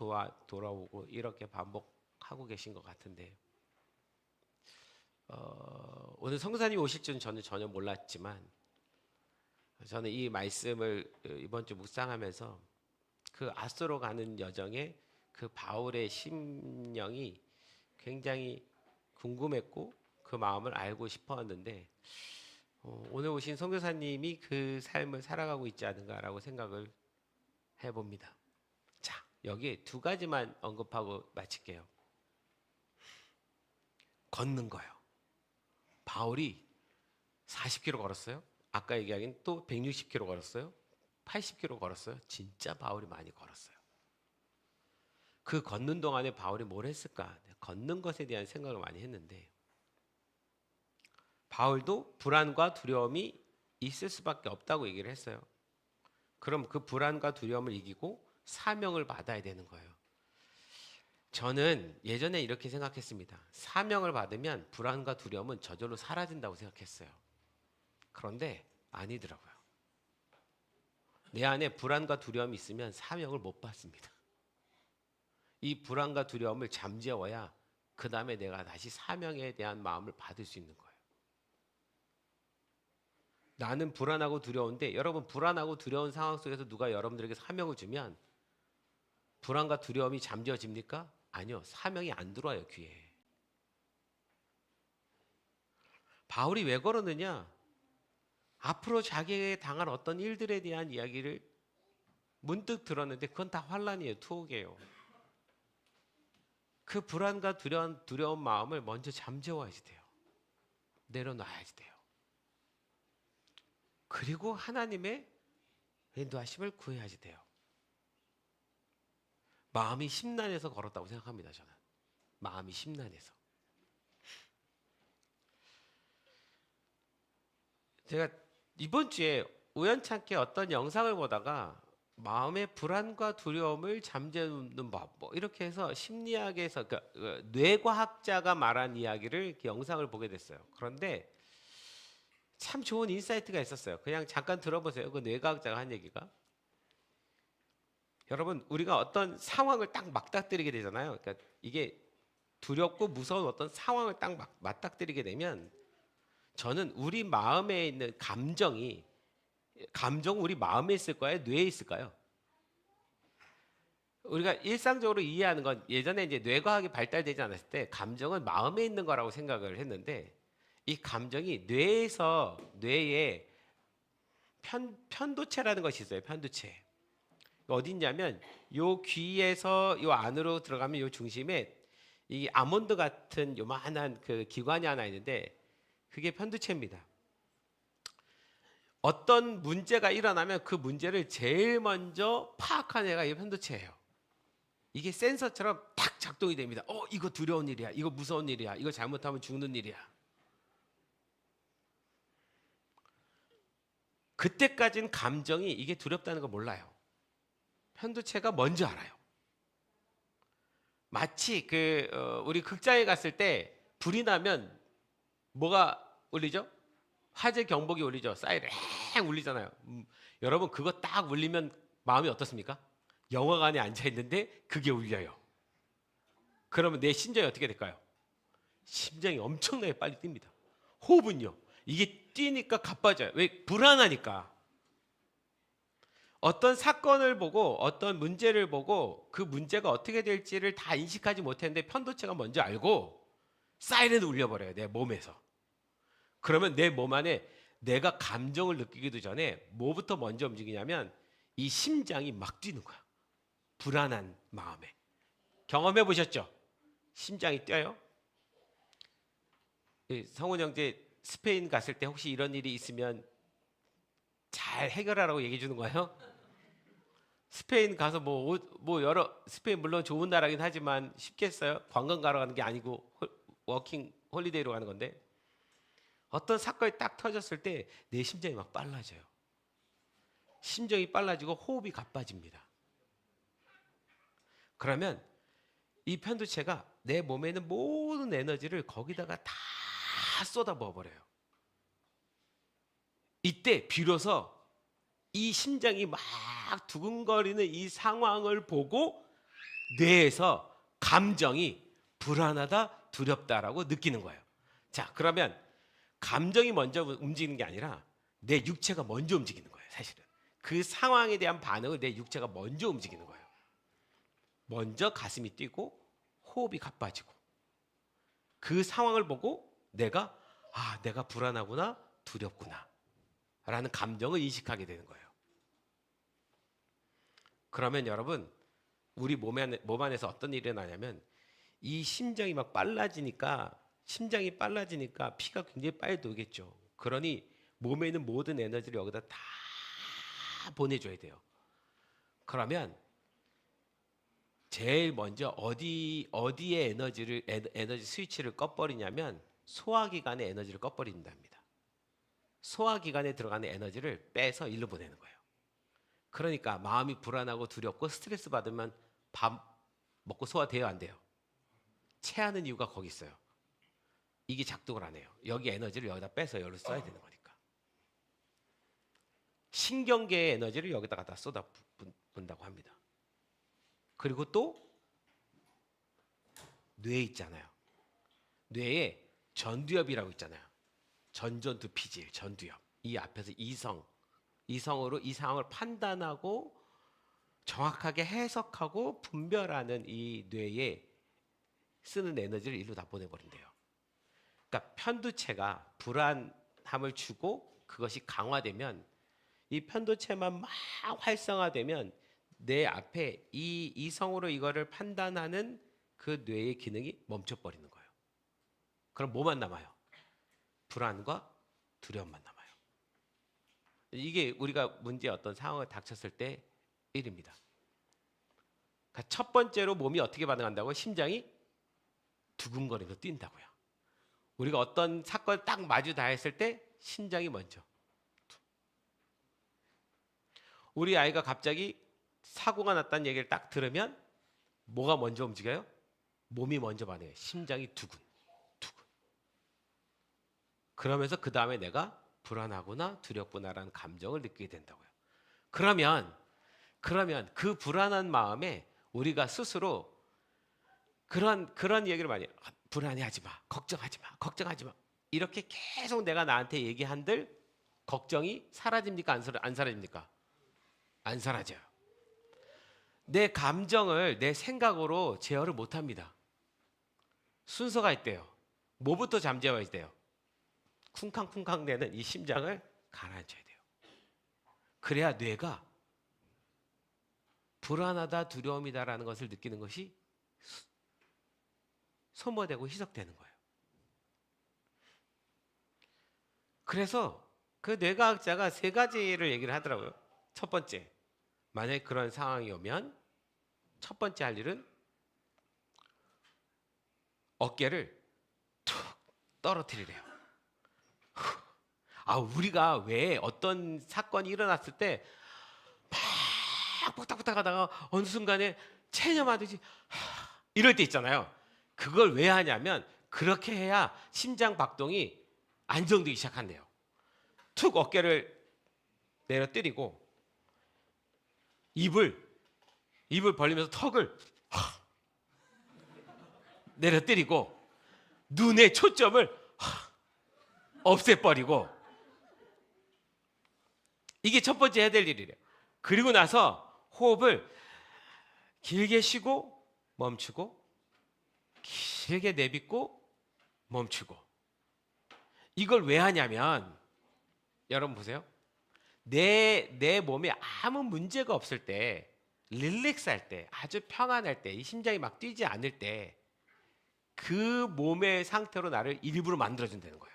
돌아오고 이렇게 반복하고 계신 것 같은데 오늘 성사님 오실 줄은 저는 전혀 몰랐지만 저는 이 말씀을 이번 주 묵상하면서 그 아소로 가는 여정에 그 바울의 심령이 굉장히 궁금했고 그 마음을 알고 싶었는데 오늘 오신 선교사님이 그 삶을 살아가고 있지 않은가라고 생각을 해봅니다. 자, 여기에 두 가지만 언급하고 마칠게요. 걷는 거요. 바울이 40km 걸었어요. 아까 얘기하긴 또 160km 걸었어요. 80km 걸었어요. 진짜 바울이 많이 걸었어요. 그 걷는 동안에 바울이 뭘 했을까? 걷는 것에 대한 생각을 많이 했는데 바울도 불안과 두려움이 있을 수밖에 없다고 얘기를 했어요. 그럼 그 불안과 두려움을 이기고 사명을 받아야 되는 거예요. 저는 예전에 이렇게 생각했습니다. 사명을 받으면 불안과 두려움은 저절로 사라진다고 생각했어요. 그런데 아니더라고요. 내 안에 불안과 두려움이 있으면 사명을 못 받습니다. 이 불안과 두려움을 잠재워야 그 다음에 내가 다시 사명에 대한 마음을 받을 수 있는 거예요. 나는 불안하고 두려운데 여러분 불안하고 두려운 상황 속에서 누가 여러분들에게 사명을 주면 불안과 두려움이 잠재워집니까? 아니요. 사명이 안 들어와요. 귀에. 바울이 왜 걸었느냐? 앞으로 자기에게 당할 어떤 일들에 대한 이야기를 문득 들었는데 그건 다 환란이에요. 투옥이에요. 그 불안과 두려운 마음을 먼저 잠재워야지 돼요. 내려놔야지 돼요. 그리고 하나님의 인도하심을 구해야지 돼요. 마음이 심란해서 걸었다고 생각합니다. 저는 마음이 심란해서. 제가 이번 주에 우연찮게 어떤 영상을 보다가 마음의 불안과 두려움을 잠재우는 법, 뭐 이렇게 해서 심리학에서 그러니까 뇌과학자가 말한 이야기를 이렇게 영상을 보게 됐어요. 그런데 참 좋은 인사이트가 있었어요. 그냥 잠깐 들어보세요. 그 뇌과학자가 한 얘기가. 여러분 우리가 어떤 상황을 딱 맞닥뜨리게 되잖아요. 그러니까 이게 두렵고 무서운 어떤 상황을 딱 맞닥뜨리게 되면 저는 우리 마음에 있는 감정은 우리 마음에 있을까요? 뇌에 있을까요? 우리가 일상적으로 이해하는 건 예전에 이제 뇌과학이 발달되지 않았을 때 감정은 마음에 있는 거라고 생각을 했는데 이 감정이 뇌에 편도체라는 것이 있어요. 편도체. 어디 있냐면 요 귀에서 요 안으로 들어가면 요 중심에 이 아몬드 같은 요만한 그 기관이 하나 있는데 그게 편두체입니다. 어떤 문제가 일어나면 그 문제를 제일 먼저 파악한 애가 이 편두체예요. 이게 센서처럼 딱 작동이 됩니다. 이거 두려운 일이야. 이거 무서운 일이야. 이거 잘못하면 죽는 일이야. 그때까지는 감정이 이게 두렵다는 거 몰라요. 편두체가 먼저 알아요. 마치 우리 극장에 갔을 때 불이 나면 뭐가 울리죠? 화재 경보기 울리죠. 사이렌 울리잖아요. 여러분 그거 딱 울리면 마음이 어떻습니까? 영화관에 앉아 있는데 그게 울려요. 그러면 내 심장이 어떻게 될까요? 심장이 엄청나게 빨리 뜁니다. 호흡은요. 이게 뛰니까 가빠져요. 왜? 불안하니까. 어떤 사건을 보고 어떤 문제를 보고 그 문제가 어떻게 될지를 다 인식하지 못했는데 편도체가 먼저 알고 사이렌을 울려버려요. 내 몸에서. 그러면 내 몸 안에 내가 감정을 느끼기도 전에 뭐부터 먼저 움직이냐면 이 심장이 막 뛰는 거야. 불안한 마음에. 경험해 보셨죠? 심장이 뛰어요? 성훈 형제 스페인 갔을 때 혹시 이런 일이 있으면 잘 해결하라고 얘기해 주는 거예요? 스페인 가서 스페인 물론 좋은 나라긴 하지만 쉽겠어요? 관광 가러 가는 게 아니고 워킹 홀리데이로 가는 건데 어떤 사건이 딱 터졌을 때 내 심장이 막 빨라져요. 심정이 빨라지고 호흡이 가빠집니다. 그러면 이 편두체가 내 몸에 있는 모든 에너지를 거기다가 다 쏟아부어 버려요. 이때 비로소 이 심장이 막 두근거리는 이 상황을 보고 뇌에서 감정이 불안하다, 두렵다라고 느끼는 거예요. 자, 그러면 감정이 먼저 움직이는 게 아니라 내 육체가 먼저 움직이는 거예요, 사실은. 그 상황에 대한 반응을 내 육체가 먼저 움직이는 거예요. 먼저 가슴이 뛰고 호흡이 가빠지고 그 상황을 보고 내가 불안하구나, 두렵구나 라는 감정을 인식하게 되는 거예요. 그러면 여러분, 우리 몸 안에서 어떤 일이 일어나냐면 이 심장이 빨라지니까 피가 굉장히 빨리 돌겠죠. 그러니 몸에 있는 모든 에너지를 여기다 다 보내줘야 돼요. 그러면 제일 먼저 어디에 에너지 스위치를 꺼버리냐면 소화기관의 에너지를 꺼버린답니다. 소화기관에 들어가는 에너지를 빼서 일로 보내는 거예요. 그러니까 마음이 불안하고 두렵고 스트레스 받으면 밥 먹고 소화돼요, 안 돼요? 체하는 이유가 거기 있어요. 이게 작동을 안 해요. 여기 에너지를 여기다 빼서 여기로 써야 되는 거니까. 신경계의 에너지를 여기다가 다 쏟아붓는다고 합니다. 그리고 또 뇌 있잖아요. 뇌에 전두엽이라고 있잖아요. 전두피질, 전두엽. 이 앞에서 이성으로 이 상황을 판단하고 정확하게 해석하고 분별하는 이 뇌에 쓰는 에너지를 일로 다 보내버린대요. 그러니까 편두체가 불안함을 주고 그것이 강화되면 이 편두체만 막 활성화되면 내 앞에 이 이성으로 이거를 판단하는 그 뇌의 기능이 멈춰버리는 거예요. 그럼 뭐만 남아요? 불안과 두려움만 남아요. 이게 우리가 문제의 어떤 상황을 닥쳤을 때 일입니다. 그러니까 첫 번째로 몸이 어떻게 반응한다고요? 심장이 두근거리면서 뛴다고요. 우리가 어떤 사건을 딱 마주 닿았을 때 심장이 먼저. 우리 아이가 갑자기 사고가 났다는 얘기를 딱 들으면 뭐가 먼저 움직여요? 몸이 먼저 반응해요. 심장이 두근. 그러면서 그 다음에 내가 불안하구나, 두렵구나라는 감정을 느끼게 된다고요. 그러면 그 불안한 마음에 우리가 스스로 그런 얘기를 많이 해요. 불안해하지 마, 걱정하지 마. 이렇게 계속 내가 나한테 얘기한들 걱정이 사라집니까? 안 사라집니까? 안 사라져요. 내 감정을 내 생각으로 제어를 못합니다. 순서가 있대요. 뭐부터 잠재워야 돼요? 쿵쾅쿵쾅 대는 이 심장을 가라앉혀야 돼요. 그래야 뇌가 불안하다, 두려움이다라는 것을 느끼는 것이 소모되고 희석되는 거예요. 그래서 그 뇌과학자가 3가지를 얘기를 하더라고요. 첫 번째, 만약에 그런 상황이 오면 첫 번째 할 일은 어깨를 툭 떨어뜨리래요. 우리가 왜 어떤 사건이 일어났을 때 막 복닥복닥 하다가 어느 순간에 체념하듯이 이럴 때 있잖아요. 그걸 왜 하냐면 그렇게 해야 심장 박동이 안정되기 시작한대요. 툭 어깨를 내려뜨리고 입을 벌리면서 턱을 내려뜨리고 눈의 초점을 없애버리고 이게 첫 번째 해야 될 일이래요. 그리고 나서 호흡을 길게 쉬고 멈추고 길게 내뱉고 멈추고. 이걸 왜 하냐면 여러분 보세요. 내 몸에 아무 문제가 없을 때, 릴렉스할 때, 아주 평안할 때, 이 심장이 막 뛰지 않을 때 그 몸의 상태로 나를 일부러 만들어준다는 거예요.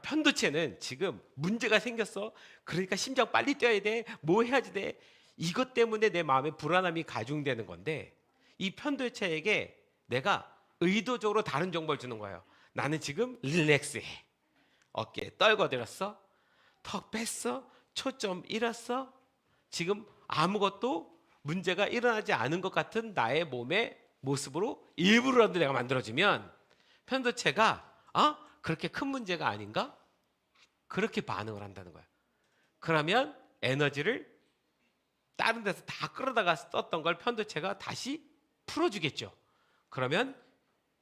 편두체는 지금 문제가 생겼어. 그러니까 심장 빨리 뛰어야 돼. 뭐 해야지 돼. 이것 때문에 내 마음에 불안함이 가중되는 건데 이 편두체에게 내가 의도적으로 다른 정보를 주는 거예요. 나는 지금 릴렉스해. 어깨 떨궈들었어. 턱 뺐어. 초점 잃었어. 지금 아무것도 문제가 일어나지 않은 것 같은 나의 몸의 모습으로 일부러라도 내가 만들어주면 편도체가 그렇게 큰 문제가 아닌가? 그렇게 반응을 한다는 거야. 그러면 에너지를 다른 데서 다 끌어다가 썼던 걸 편도체가 다시 풀어주겠죠. 그러면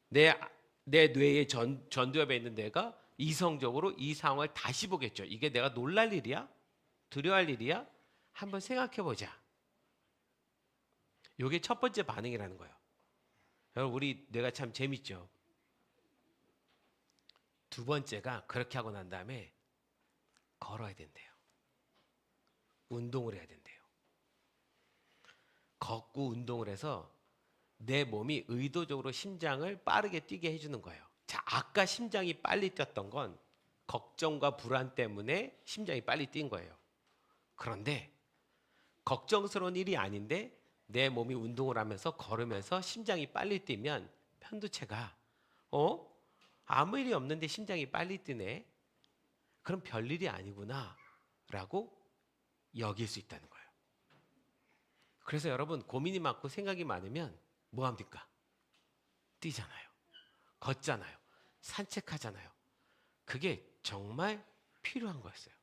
내 뇌의 전두엽에 있는 뇌가 이성적으로 이 상황을 다시 보겠죠. 이게 내가 놀랄 일이야? 두려워할 일이야? 한번 생각해 보자. 이게 첫 번째 반응이라는 거예요. 여러분, 우리 뇌가 참 재밌죠. 두 번째가 그렇게 하고 난 다음에 걸어야 된대요. 운동을 해야 된대요. 걷고 운동을 해서 내 몸이 의도적으로 심장을 빠르게 뛰게 해주는 거예요. 자, 아까 심장이 빨리 뛰었던 건 걱정과 불안 때문에 심장이 빨리 뛴 거예요. 그런데 걱정스러운 일이 아닌데 내 몸이 운동을 하면서 걸으면서 심장이 빨리 뛰면 편도체가 아무 일이 없는데 심장이 빨리 뛰네. 그럼 별일이 아니구나 라고 여길 수 있다는 거예요. 그래서 여러분, 고민이 많고 생각이 많으면 뭐 합니까? 뛰잖아요. 걷잖아요. 산책하잖아요. 그게 정말 필요한 거였어요.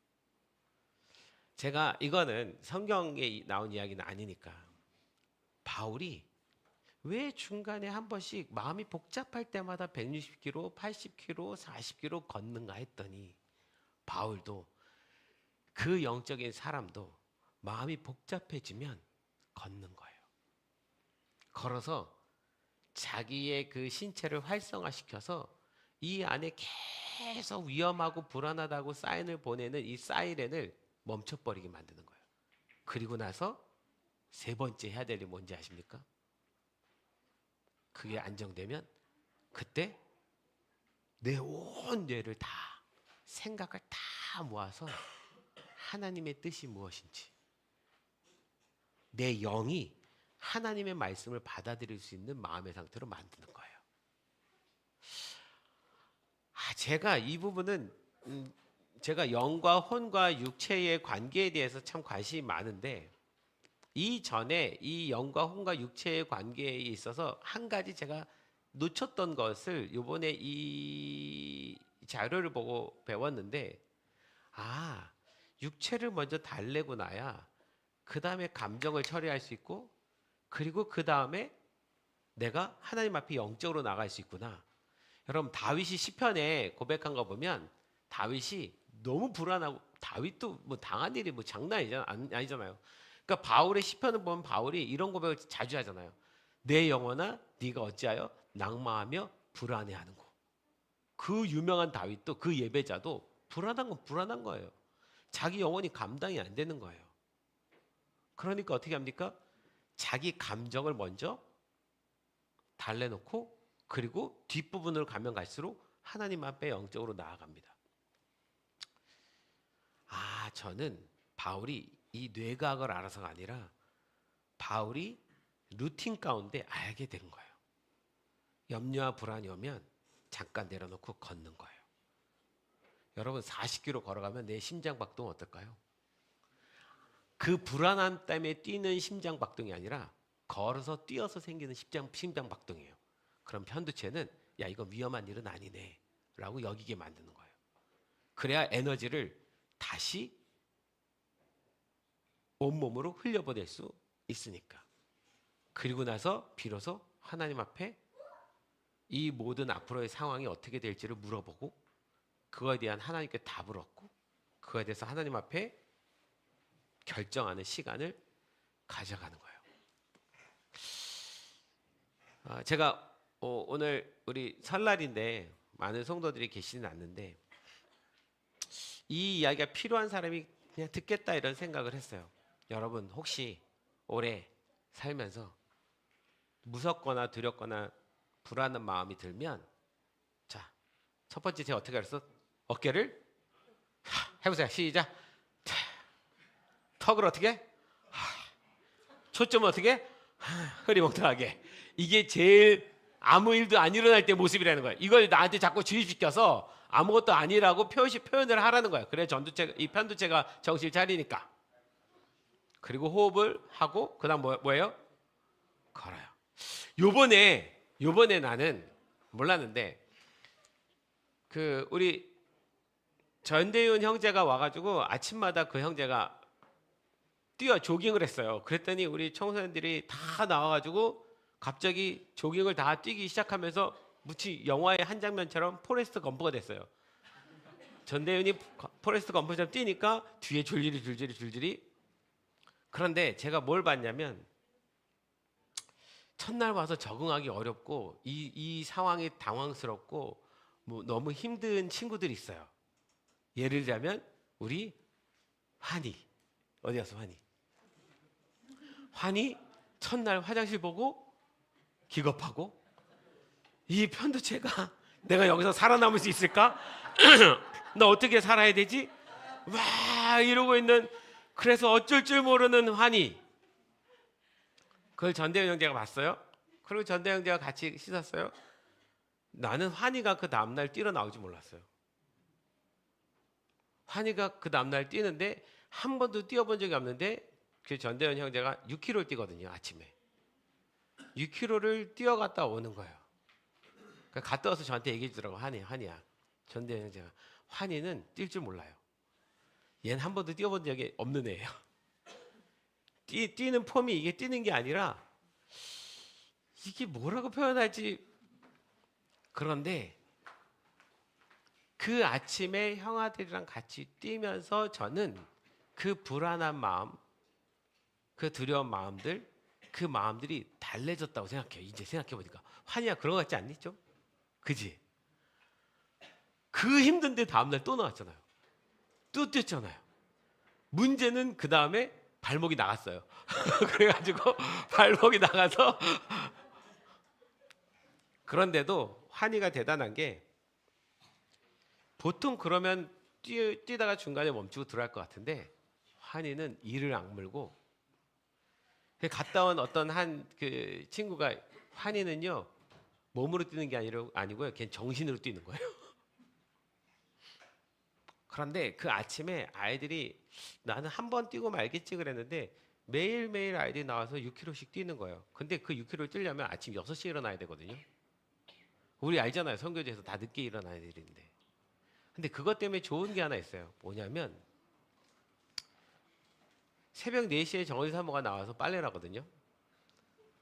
제가 이거는 성경에 나온 이야기는 아니니까 바울이 왜 중간에 한 번씩 마음이 복잡할 때마다 160km, 80km, 40km 걷는가 했더니 바울도 그 영적인 사람도 마음이 복잡해지면 걷는 거예요. 걸어서 자기의 그 신체를 활성화시켜서 이 안에 계속 위험하고 불안하다고 사인을 보내는 이 사이렌을 멈춰버리게 만드는 거예요. 그리고 나서 세 번째 해야 될 일이 뭔지 아십니까? 그게 안정되면 그때 내 온 뇌를 다 생각을 다 모아서 하나님의 뜻이 무엇인지 내 영이 하나님의 말씀을 받아들일 수 있는 마음의 상태로 만드는 거예요. 제가 이 부분은 제가 영과 혼과 육체의 관계에 대해서 참 관심이 많은데 이전에 이 영과 혼과 육체의 관계에 있어서 한 가지 제가 놓쳤던 것을 이번에 이 자료를 보고 배웠는데 육체를 먼저 달래고 나야 그 다음에 감정을 처리할 수 있고 그리고 그 다음에 내가 하나님 앞에 영적으로 나갈 수 있구나. 여러분, 다윗이 시편에 고백한 거 보면 다윗이 너무 불안하고 다윗도 뭐 당한 일이 뭐 장난 아니잖아요. 그러니까 바울의 시편을 보면 바울이 이런 고백을 자주 하잖아요. 내 영혼아 네가 어찌하여 낭망하며 불안해하는고. 그 유명한 다윗도 그 예배자도 불안한 건 불안한 거예요. 자기 영혼이 감당이 안 되는 거예요. 그러니까 어떻게 합니까? 자기 감정을 먼저 달래놓고 그리고 뒷부분으로 가면 갈수록 하나님 앞에 영적으로 나아갑니다. 저는 바울이 이 뇌과학을 알아서가 아니라 바울이 루틴 가운데 알게 된 거예요. 염려와 불안이 오면 잠깐 내려놓고 걷는 거예요. 여러분, 40km 걸어가면 내 심장박동 어떨까요? 그 불안함 때문에 뛰는 심장박동이 아니라 걸어서 뛰어서 생기는 심장박동이에요. 그럼 편도체는 야, 이건 위험한 일은 아니네 라고 여기게 만드는 거예요. 그래야 에너지를 다시 온몸으로 흘려보낼 수 있으니까. 그리고 나서 비로소 하나님 앞에 이 모든 앞으로의 상황이 어떻게 될지를 물어보고 그거에 대한 하나님께 답을 얻고 그거에 대해서 하나님 앞에 결정하는 시간을 가져가는 거예요. 제가 오늘 우리 설날인데 많은 성도들이 계시진 않는데 이 이야기가 필요한 사람이 그냥 듣겠다 이런 생각을 했어요. 여러분, 혹시 올해 살면서 무섭거나 두렵거나 불안한 마음이 들면 자, 첫 번째 제가 어떻게 했어? 어깨를 해보세요. 시작. 턱을 어떻게? 초점을 어떻게? 흐리멍텅하게. 이게 제일 아무 일도 안 일어날 때 모습이라는 거야. 이걸 나한테 자꾸 주입시켜서 아무것도 아니라고 표현을 하라는 거야. 그래 전두체, 이 편두체가 정신을 차리니까. 그리고 호흡을 하고 그다음 뭐예요? 걸어요. 요번에 나는 몰랐는데 그 우리 전대윤 형제가 와가지고 아침마다 그 형제가 조깅을 했어요. 그랬더니 우리 청소년들이 다 나와가지고 갑자기 조깅을 다 뛰기 시작하면서 무치 영화의 한 장면처럼 포레스트 검프가 됐어요. 전대윤이 포레스트 검프처럼 뛰니까 뒤에 줄줄이. 그런데 제가 뭘 봤냐면 첫날 와서 적응하기 어렵고 이 상황이 당황스럽고 뭐 너무 힘든 친구들이 있어요. 예를 들자면 우리 환희. 어디 갔어 환희? 환희 첫날 화장실 보고 기겁하고 이 편두체가 내가 여기서 살아남을 수 있을까? 나 어떻게 살아야 되지? 와 이러고 있는 그래서 어쩔 줄 모르는 환희. 그걸 전대현 형제가 봤어요. 그리고 전대현 형제가 같이 씻었어요. 나는 환희가 그 다음날 뛰러 나오지 몰랐어요. 환희가 그 다음날 뛰는데 한 번도 뛰어본 적이 없는데 그 전대현 형제가 6km를 뛰거든요. 아침에 6km를 뛰어갔다 오는 거예요. 그러니까 갔다 와서 저한테 얘기해 주더라고. 환희야 전대현 형제가 환희는 뛸 줄 몰라요. 얘는 한 번도 뛰어본 적이 없는 애예요. 뛰는 폼이 이게 뛰는 게 아니라 이게 뭐라고 표현할지. 그런데 그 아침에 형아들이랑 같이 뛰면서 저는 그 불안한 마음, 그 두려운 마음들, 그 마음들이 달래졌다고 생각해요. 이제 생각해보니까 환희야 그런 거 같지 않니 좀? 그지? 그 힘든데 다음날 또 나왔잖아요. 또 뛰었잖아요. 문제는 그 다음에 발목이 나갔어요. 그래가지고 발목이 나가서 그런데도 환희가 대단한 게 보통 그러면 뛰다가 중간에 멈추고 들어갈 것 같은데 환희는 이를 악물고 갔다 온 어떤 한 그 친구가 환희는요 몸으로 뛰는 게 아니고요 걔는 정신으로 뛰는 거예요. 그런데 그 아침에 아이들이 나는 한 번 뛰고 말겠지 그랬는데 매일매일 아이들이 나와서 6km씩 뛰는 거예요. 근데 그 6km를 뛰려면 아침 6시에 일어나야 되거든요. 우리 알잖아요. 선교제에서 다 늦게 일어나야 되는데. 근데 그것 때문에 좋은 게 하나 있어요. 뭐냐면 새벽 4시에 정원이 사모가 나와서 빨래를 하거든요.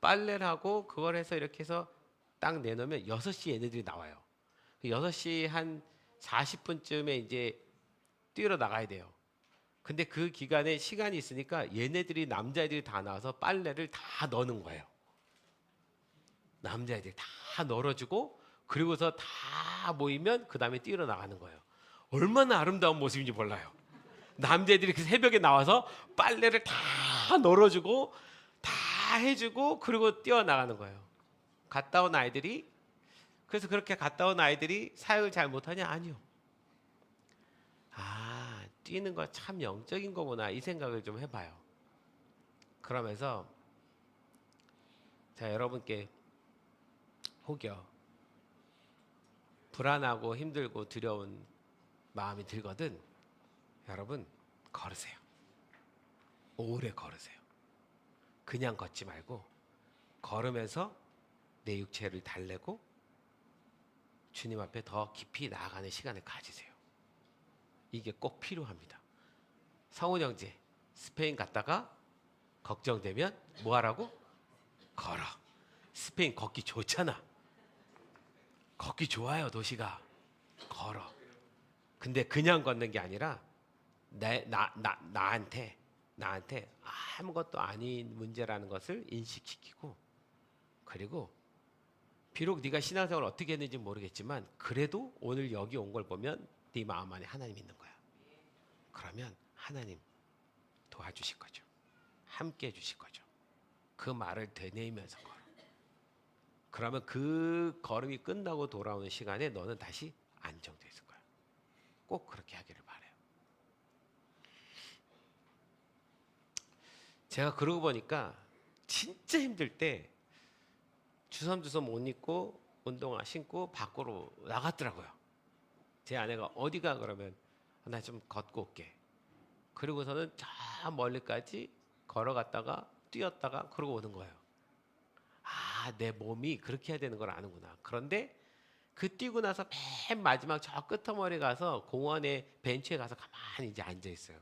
빨래를 하고 그걸 해서 이렇게 해서 딱 내놓으면 6시 얘네들이 나와요. 6시 한 40분쯤에 이제 뛰러 나가야 돼요. 근데 그 기간에 시간이 있으니까 얘네들이 남자애들이 다 나와서 빨래를 다 넣는 거예요. 남자애들이 다 널어주고 그리고서 다 모이면 그 다음에 뛰러 나가는 거예요. 얼마나 아름다운 모습인지 몰라요. 남자애들이 그 새벽에 나와서 빨래를 다 널어주고 다 해주고 그리고 뛰어나가는 거예요. 갔다 온 아이들이 그래서 그렇게 갔다 온 아이들이 사역을 잘 못하냐? 아니요. 아 뛰는 거 참 영적인 거구나 이 생각을 좀 해봐요. 그러면서 자 여러분께 혹여 불안하고 힘들고 두려운 마음이 들거든 여러분 걸으세요. 오래 걸으세요. 그냥 걷지 말고 걸으면서 내 육체를 달래고 주님 앞에 더 깊이 나아가는 시간을 가지세요. 이게 꼭 필요합니다. 성훈 형제 스페인 갔다가 걱정되면 뭐 하라고? 걸어. 스페인 걷기 좋잖아. 걷기 좋아요 도시가. 걸어. 근데 그냥 걷는 게 아니라 나한테 아무것도 아닌 문제라는 것을 인식시키고 그리고 비록 네가 신앙생활을 어떻게 했는지 모르겠지만 그래도 오늘 여기 온 걸 보면 네 마음 안에 하나님 있는 거야. 그러면 하나님 도와주실 거죠. 함께 해주실 거죠. 그 말을 되뇌이면서 걸어. 그러면 그 걸음이 끝나고 돌아오는 시간에 너는 다시 안정돼 있을 거야. 꼭 그렇게 하기를 바라요. 제가 그러고 보니까 진짜 힘들 때 주섬주섬 옷 입고 운동화 신고 밖으로 나갔더라고요. 제 아내가 어디가 그러면 나 좀 걷고 올게. 그리고서는 저 멀리까지 걸어갔다가 뛰었다가 그러고 오는 거예요. 아, 내 몸이 그렇게 해야 되는 걸 아는구나. 그런데 그 뛰고 나서 맨 마지막 저 끄트머리 가서 공원에 벤치에 가서 가만히 이제 앉아 있어요.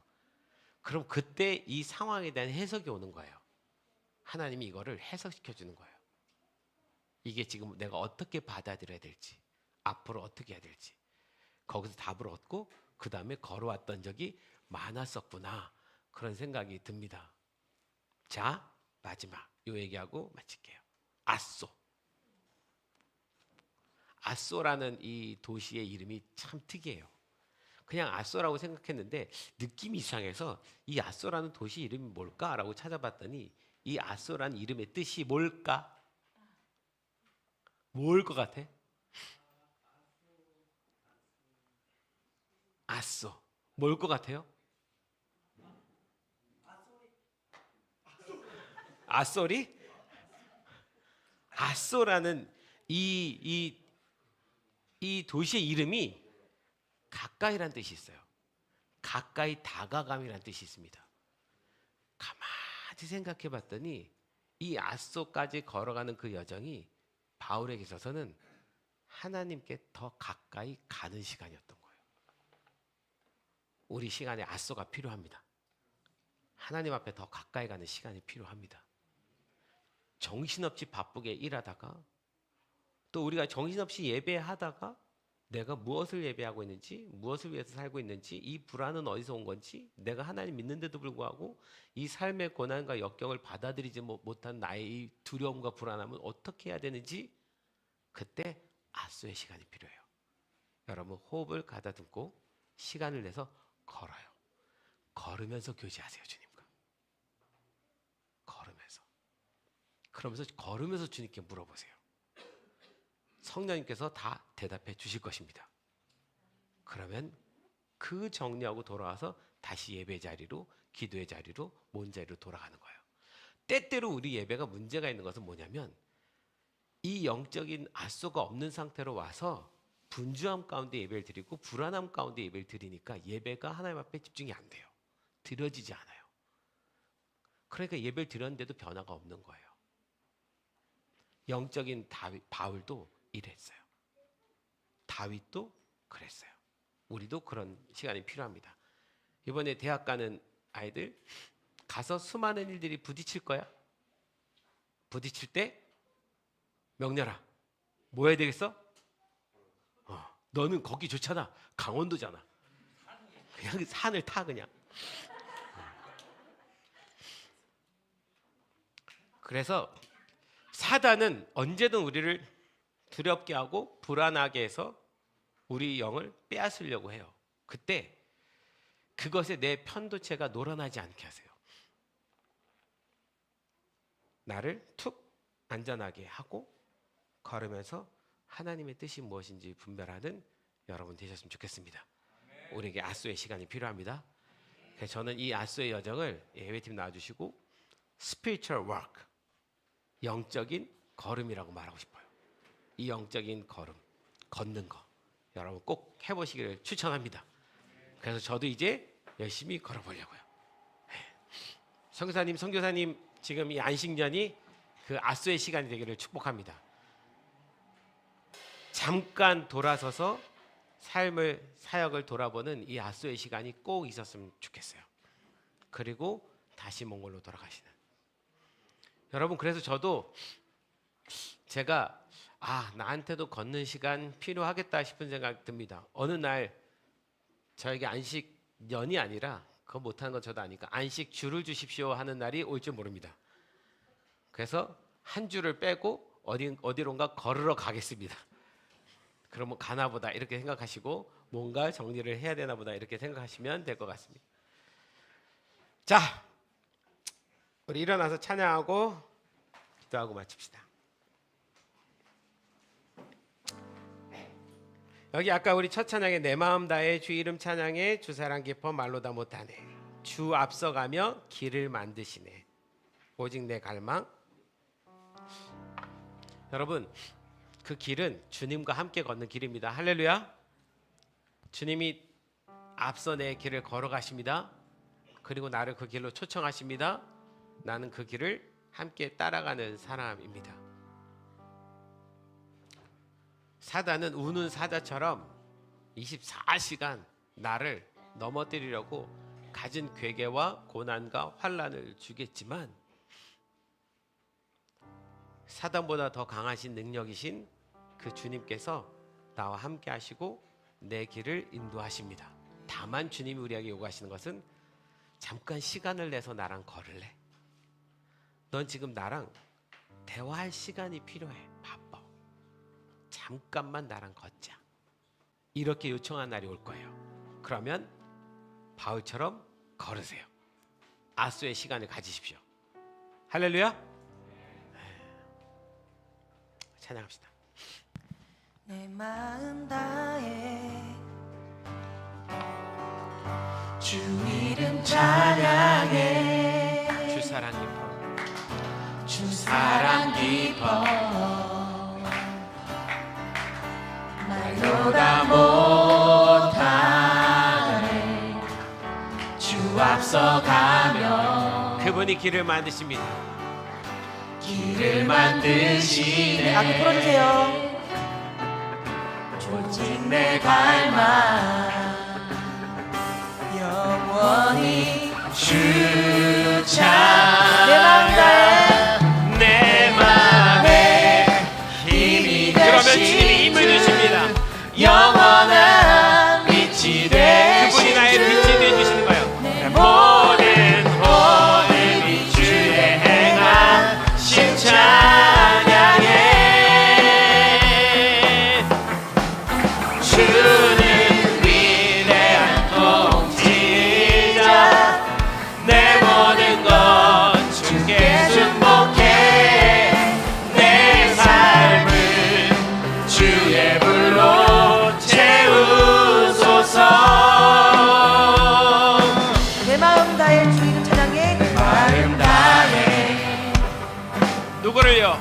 그럼 그때 이 상황에 대한 해석이 오는 거예요. 하나님이 이거를 해석시켜 주는 거예요. 이게 지금 내가 어떻게 받아들여야 될지, 앞으로 어떻게 해야 될지. 거기서 답을 얻고 그 다음에 걸어왔던 적이 많았었구나. 그런 생각이 듭니다. 자, 마지막 요 얘기하고 마칠게요. 아쏘. 아쏘라는 이 도시의 이름이 참 특이해요. 그냥 아쏘라고 생각했는데 느낌이 이상해서 이 아쏘라는 도시 이름이 뭘까라고 찾아봤더니 이 아쏘라는 이름의 뜻이 뭘까? 뭘 것 같아? 아쏘. 뭘 것 같아요? 아쏘리? 아쏘라는 이 도시의 이름이 가까이란 뜻이 있어요. 가까이 다가감이란 뜻이 있습니다. 가만히 생각해 봤더니 이 아쏘까지 걸어가는 그 여정이 바울에게 있어서는 하나님께 더 가까이 가는 시간이었던 거예요. 우리 시간에 아쏘가 필요합니다. 하나님 앞에 더 가까이 가는 시간이 필요합니다. 정신없이 바쁘게 일하다가 또 우리가 정신없이 예배하다가 내가 무엇을 예배하고 있는지, 무엇을 위해서 살고 있는지, 이 불안은 어디서 온 건지, 내가 하나님 믿는데도 불구하고 이 삶의 고난과 역경을 받아들이지 못한 나의 이 두려움과 불안함은 어떻게 해야 되는지, 그때 아쏘의 시간이 필요해요. 여러분 호흡을 가다듬고 시간을 내서 걸어요. 걸으면서 교제하세요, 주님과. 걸으면서. 그러면서 걸으면서 주님께 물어보세요. 성령님께서 다 대답해 주실 것입니다. 그러면 그 정리하고 돌아와서 다시 예배 자리로, 기도의 자리로, 모은 자리로 돌아가는 거예요. 때때로 우리 예배가 문제가 있는 것은 뭐냐면 이 영적인 아쏘가 없는 상태로 와서 분주함 가운데 예배를 드리고 불안함 가운데 예배를 드리니까 예배가 하나님 앞에 집중이 안 돼요. 드려지지 않아요. 그러니까 예배를 드렸는데도 변화가 없는 거예요. 영적인 바울도 이랬어요. 다윗도 그랬어요. 우리도 그런 시간이 필요합니다. 이번에 대학 가는 아이들 가서 수많은 일들이 부딪힐 거야. 부딪힐 때 명렬아, 뭐 해야 되겠어? 너는 거기 좋잖아. 강원도잖아. 그냥 산을 타 그냥. 그래서 사단은 언제든 우리를 두렵게 하고 불안하게 해서 우리 영을 빼앗으려고 해요. 그때 그것에 내 편도체가 놀아나지 않게 하세요. 나를 툭 안전하게 하고 걸으면서 하나님의 뜻이 무엇인지 분별하는 여러분 되셨으면 좋겠습니다. 우리에게 아쏘의 시간이 필요합니다. 그래서 저는 이 아쏘의 여정을 예배팀 나와주시고 spiritual walk, 영적인 걸음이라고 말하고 싶어요. 이 영적인 걸음, 걷는 거 여러분 꼭 해보시기를 추천합니다. 그래서 저도 이제 열심히 걸어보려고요. 선교사님, 선교사님 지금 이 안식년이 그 아쏘의 시간이 되기를 축복합니다. 잠깐 돌아서서 삶을, 사역을 돌아보는 이 아쏘의 시간이 꼭 있었으면 좋겠어요. 그리고 다시 몽골로 돌아가시는 여러분. 그래서 저도 제가 나한테도 걷는 시간 필요하겠다 싶은 생각이 듭니다. 어느 날 저에게 안식년이 아니라 그거 못하는 건 저도 아니까 안식 주를 주십시오 하는 날이 올 줄 모릅니다. 그래서 한 주를 빼고 어디론가 걸으러 가겠습니다. 그러면 가나보다 이렇게 생각하시고 뭔가 정리를 해야 되나보다 이렇게 생각하시면 될 것 같습니다. 자, 우리 일어나서 찬양하고 기도하고 마칩시다. 여기 아까 우리 첫 찬양에 내 마음 다해 주 이름 찬양해 주 사랑 깊어 말로 다 못하네 주 앞서가며 길을 만드시네 오직 내 갈망. 여러분, 그 길은 주님과 함께 걷는 길입니다. 할렐루야. 주님이 앞서 내 길을 걸어가십니다. 그리고 나를 그 길로 초청하십니다. 나는 그 길을 함께 따라가는 사람입니다. 사단은 우는 사자처럼 24시간 나를 넘어뜨리려고 갖은 괴계와 고난과 환난을 주겠지만, 사단보다 더 강하신 능력이신 그 주님께서 나와 함께 하시고 내 길을 인도하십니다. 다만 주님이 우리에게 요구하시는 것은 잠깐 시간을 내서 나랑 걸을래? 넌 지금 나랑 대화할 시간이 필요해. 바빠. 잠깐만 나랑 걷자. 이렇게 요청한 날이 올 거예요. 그러면 바울처럼 걸으세요. 아쏘의 시간을 가지십시오. 할렐루야. 찬양합시다. 내 마음 다해 주 이름 찬양해. 주 사랑 깊어. 주 사랑 깊어 말로 다 못하네. 주 앞서가며 그분이 길을 만드십니다. 길을 만드시네. 악기 풀어주세요. 조직 내 갈망 영원히 주 찬양. 내 마음 다해 내 마음에 힘이 그러면 되시 주님이 힘을 주십니다. 영원한 빛이 되시. 그분이 나의 빛이 되어주시는 거예요. 내 모든 호흡이 주의 행하심 찬양해. 주는 위대한 통치자. 내 모든 것 주께 순복해. 내 삶을 주의 불로 채우소서. 내 마음 다해 주 이름 찬양해. 내 마음 다해 누구를요?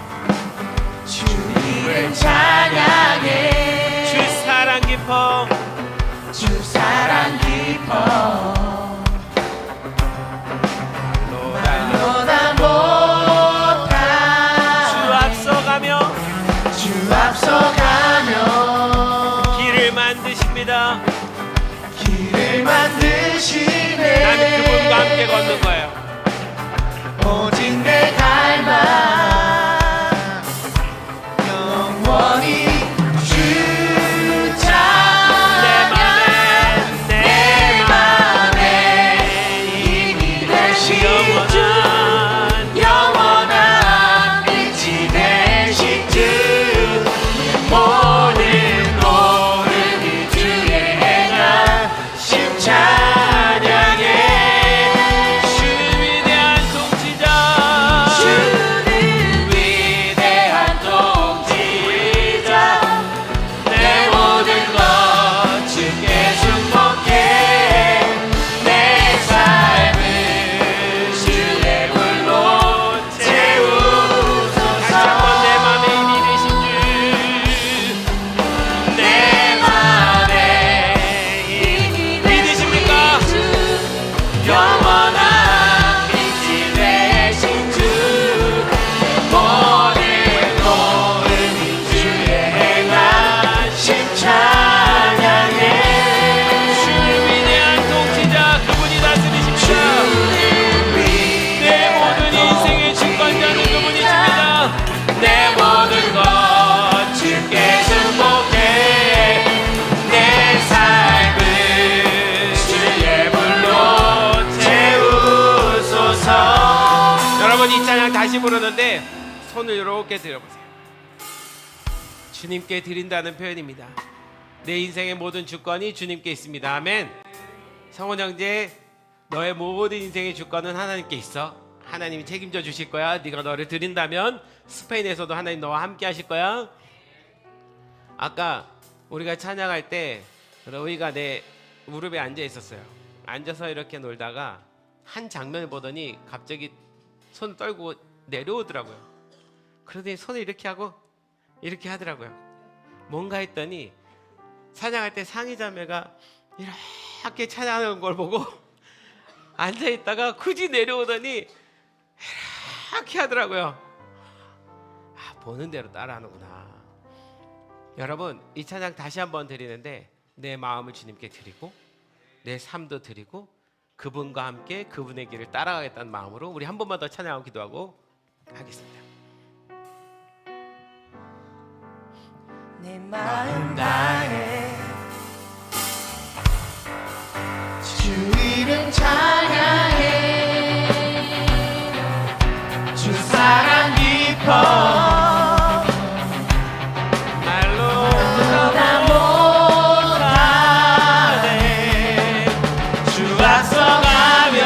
주님을 찬양해. 주 사랑 깊어. 주 사랑 깊어 말로다 못한. 주 앞서가며 주 앞서가며 길을 만드십니다. 길을 만드시네. 나는 그분과 함께 걷는 거예요. 오직 내 갈망 영원히 주 찬양. 내 맘에 힘이 되신 주 영원한 빛이 되신 주. 모든 오름이 주의 행하심 찬양해. 주는 위대한 통치자. 주는 위대한 통치자. 내 모든 것 주께 순복해. 내 삶을 주의 불로 채우소서. 다시 한번 내 맘에 힘이 되신 주. 내 맘에 힘이 믿으십니까? 되신 주 영원한 빛이 되신 주. 모든 오름이 주의 행하심 찬양해. 주는 위대한 통치자. 그분이 다스리십니다. 내 모든 인생의 주권자는 그분이십니다. 내 모든 것 주께 순복해. 내 삶을 주의 불로 채우소서. 여러분, 이 찬양 다시 부르는데 손을 이렇게 들어보세요. 주님께 드린다는 표현입니다. 내 인생의 모든 주권이 주님께 있습니다. 아멘. 성원 형제, 너의 모든 인생의 주권은 하나님께 있어. 하나님이 책임져 주실 거야. 네가 너를 드린다면 스페인에서도 하나님 너와 함께 하실 거야. 아까 우리가 찬양할 때 로이가 내 무릎에 앉아 있었어요. 앉아서 이렇게 놀다가 한 장면을 보더니 갑자기 손 떨고 내려오더라고요. 그러더니 손을 이렇게 하고 이렇게 하더라고요. 뭔가 했더니 찬양할 때 상의자매가 이렇게 찬양하는 걸 보고 앉아 있다가 굳이 내려오더니 이렇게 하더라고요. 아, 보는 대로 따라하는구나. 여러분, 이 찬양 다시 한번 드리는데 내 마음을 주님께 드리고 내 삶도 드리고 그분과 함께 그분의 길을 따라가겠다는 마음으로 우리 한 번만 더 찬양하고 기도하고 하겠습니다. 내 마음 다해 주 이름 찬양해 주 사랑 깊어 말로 다 못하네 주 앞서가며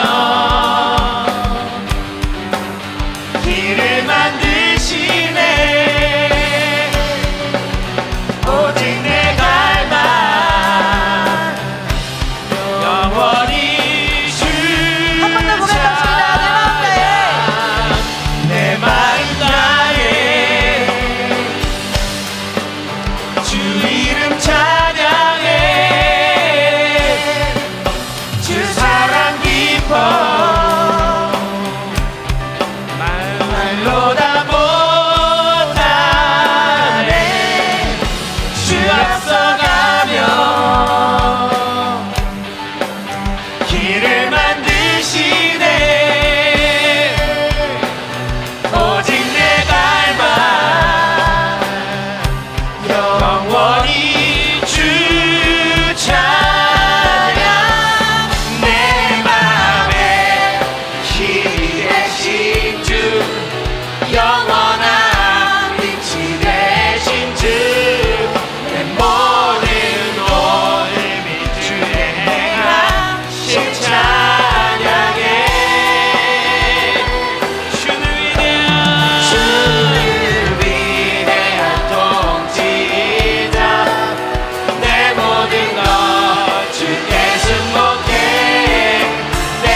길을 만드시네 오직 내 갈망 영원히 주 한 번 더 고백합시다. 내 마음 다해 내 마음 다해 주 이름 찬양해 주 사랑 깊어 말로 다 못하네 주 앞서가며 길을 만드시네 오직 내 갈망 영원히 주 찬양 내 맘에 힘이 되신 주 영원한 빛이 되신 주 내 모든 오늘 빛주에 행하신 찬양해 주는 위대한 통치자 내 모든 것 주께 승복해 내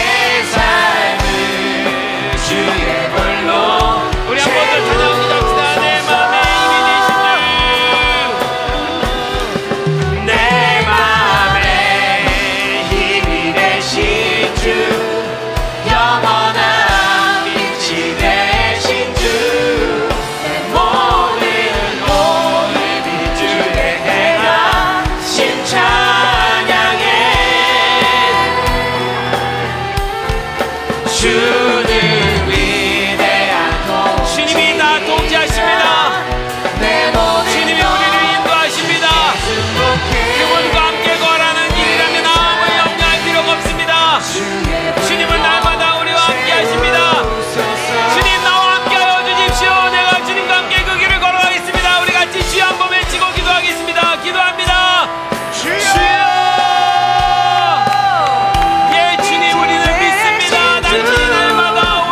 삶을 주의 볼로 우리 한 번 더 찬양합니다. 내 마음에 내 맘에 힘이 되신 주 영원한 빛이 되신 주내 모든 오늘 빛주에 행하신 찬양해 주는 위대한 주님이 다 통치하십니다. 내 모든 주님이 우리를 인도하십니다. 그분과 함께 거하라는 길이라면 아무 염려할 필요가 없습니다. 주님은 날마다 우리와 함께 하십니다. 주님 나와 함께 하여 주십시오. 내가 주님과 함께 그 길을 걸어가겠습니다. 우리 같이 주여 한번 외치고 기도하겠습니다. 기도합니다. 주여! 예, 주님 우리는 믿습니다. 당신이 날마다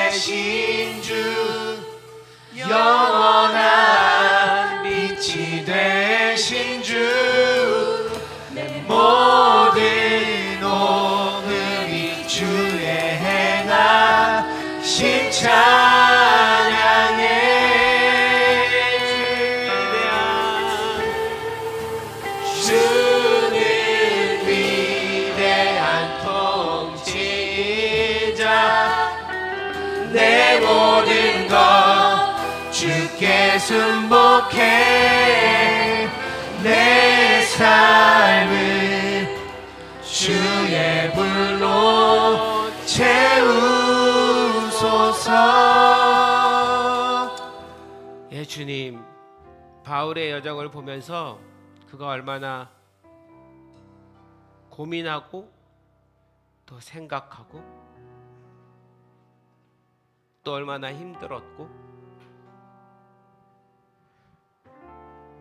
되신 주 영원한 빛이 되신 주 내 모든 오늘이 주의 행하신 찬양의 주는 위대한 통치자 내 모든 것 주께 순복해 내 삶을 주의 불로 채우소서. 예, 주님, 바울의 여정을 보면서 그가 얼마나 고민하고 또 생각하고 또 얼마나 힘들었고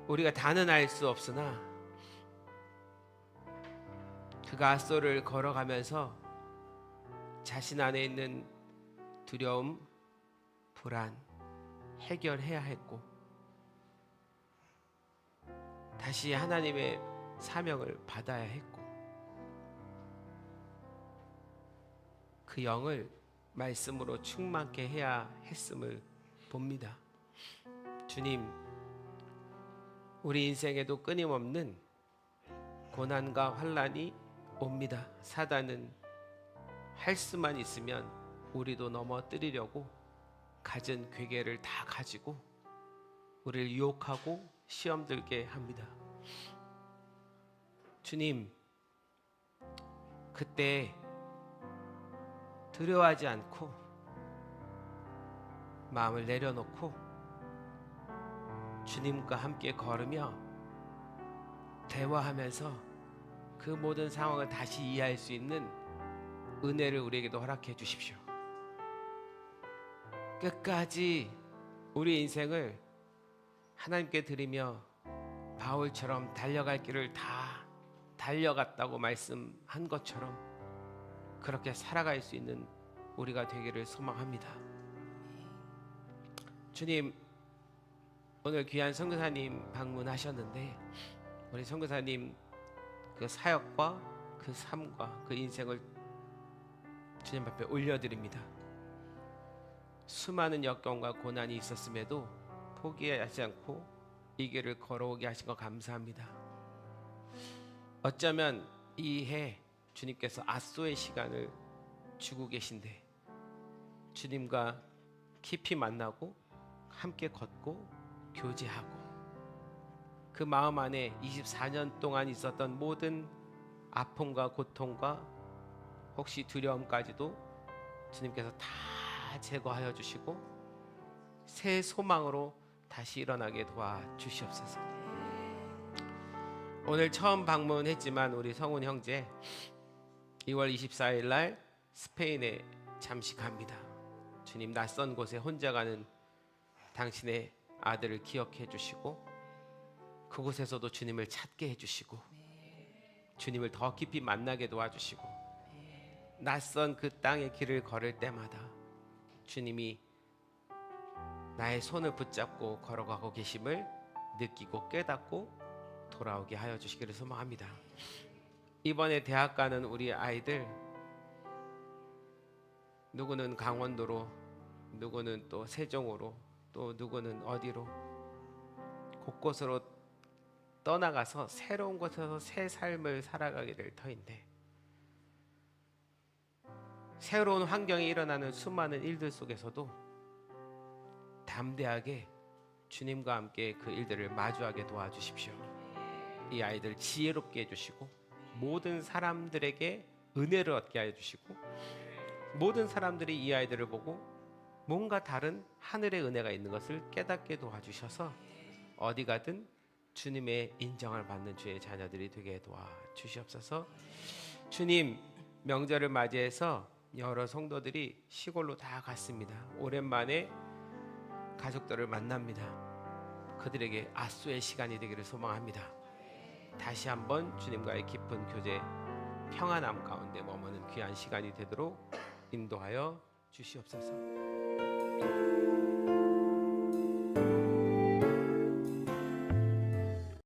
우리가 다는 알 수 없으나 그가 앗소를 걸어가면서 자신 안에 있는 두려움, 불안 해결해야 했고 다시 하나님의 사명을 받아야 했고 그 영을 말씀으로 충만케 해야 했음을 봅니다. 주님, 우리 인생에도 끊임없는 고난과 환난이 옵니다. 사단은 할 수만 있으면 우리도 넘어뜨리려고 갖은 괴계를 다 가지고 우리를 유혹하고 시험 들게 합니다. 주님, 그때 두려워하지 않고 마음을 내려놓고 주님과 함께 걸으며 대화하면서 그 모든 상황을 다시 이해할 수 있는 은혜를 우리에게도 허락해 주십시오. 끝까지 우리 인생을 하나님께 드리며 바울처럼 달려갈 길을 다 달려갔다고 말씀한 것처럼 그렇게 살아갈 수 있는 우리가 되기를 소망합니다. 주님, 오늘 귀한 선교사님 방문하셨는데 우리 선교사님 그 사역과 그 삶과 그 인생을 주님 앞에 올려드립니다. 수많은 역경과 고난이 있었음에도 포기하지 않고 이 길을 걸어오게 하신 거 감사합니다. 어쩌면 이 해 주님께서 앗소의 시간을 주고 계신데 주님과 깊이 만나고 함께 걷고 교제하고 그 마음 안에 24년 동안 있었던 모든 아픔과 고통과 혹시 두려움까지도 주님께서 다 제거하여 주시고 새 소망으로 다시 일어나게 도와주시옵소서. 오늘 처음 방문했지만 우리 성훈 형제 2월 24일 날 스페인에 잠시 갑니다. 주님, 낯선 곳에 혼자 가는 당신의 아들을 기억해 주시고 그곳에서도 주님을 찾게 해주시고 주님을 더 깊이 만나게 도와주시고 낯선 그 땅의 길을 걸을 때마다 주님이 나의 손을 붙잡고 걸어가고 계심을 느끼고 깨닫고 돌아오게 하여 주시기를 소망합니다. 이번에 대학 가는 우리 아이들 누구는 강원도로 누구는 또 세종으로 또 누구는 어디로 곳곳으로 떠나가서 새로운 곳에서 새 삶을 살아가기를 터인데 새로운 환경이 일어나는 수많은 일들 속에서도 담대하게 주님과 함께 그 일들을 마주하게 도와주십시오. 이 아이들 지혜롭게 해주시고 모든 사람들에게 은혜를 얻게 해주시고 모든 사람들이 이 아이들을 보고 뭔가 다른 하늘의 은혜가 있는 것을 깨닫게 도와주셔서 어디 가든 주님의 인정을 받는 주의 자녀들이 되게 도와주시옵소서. 주님, 명절을 맞이해서 여러 성도들이 시골로 다 갔습니다. 오랜만에 가족들을 만납니다. 그들에게 앗소의 시간이 되기를 소망합니다. 다시 한번 주님과의 깊은 교제, 평안함 가운데 머무는 귀한 시간이 되도록 인도하여 주시옵소서.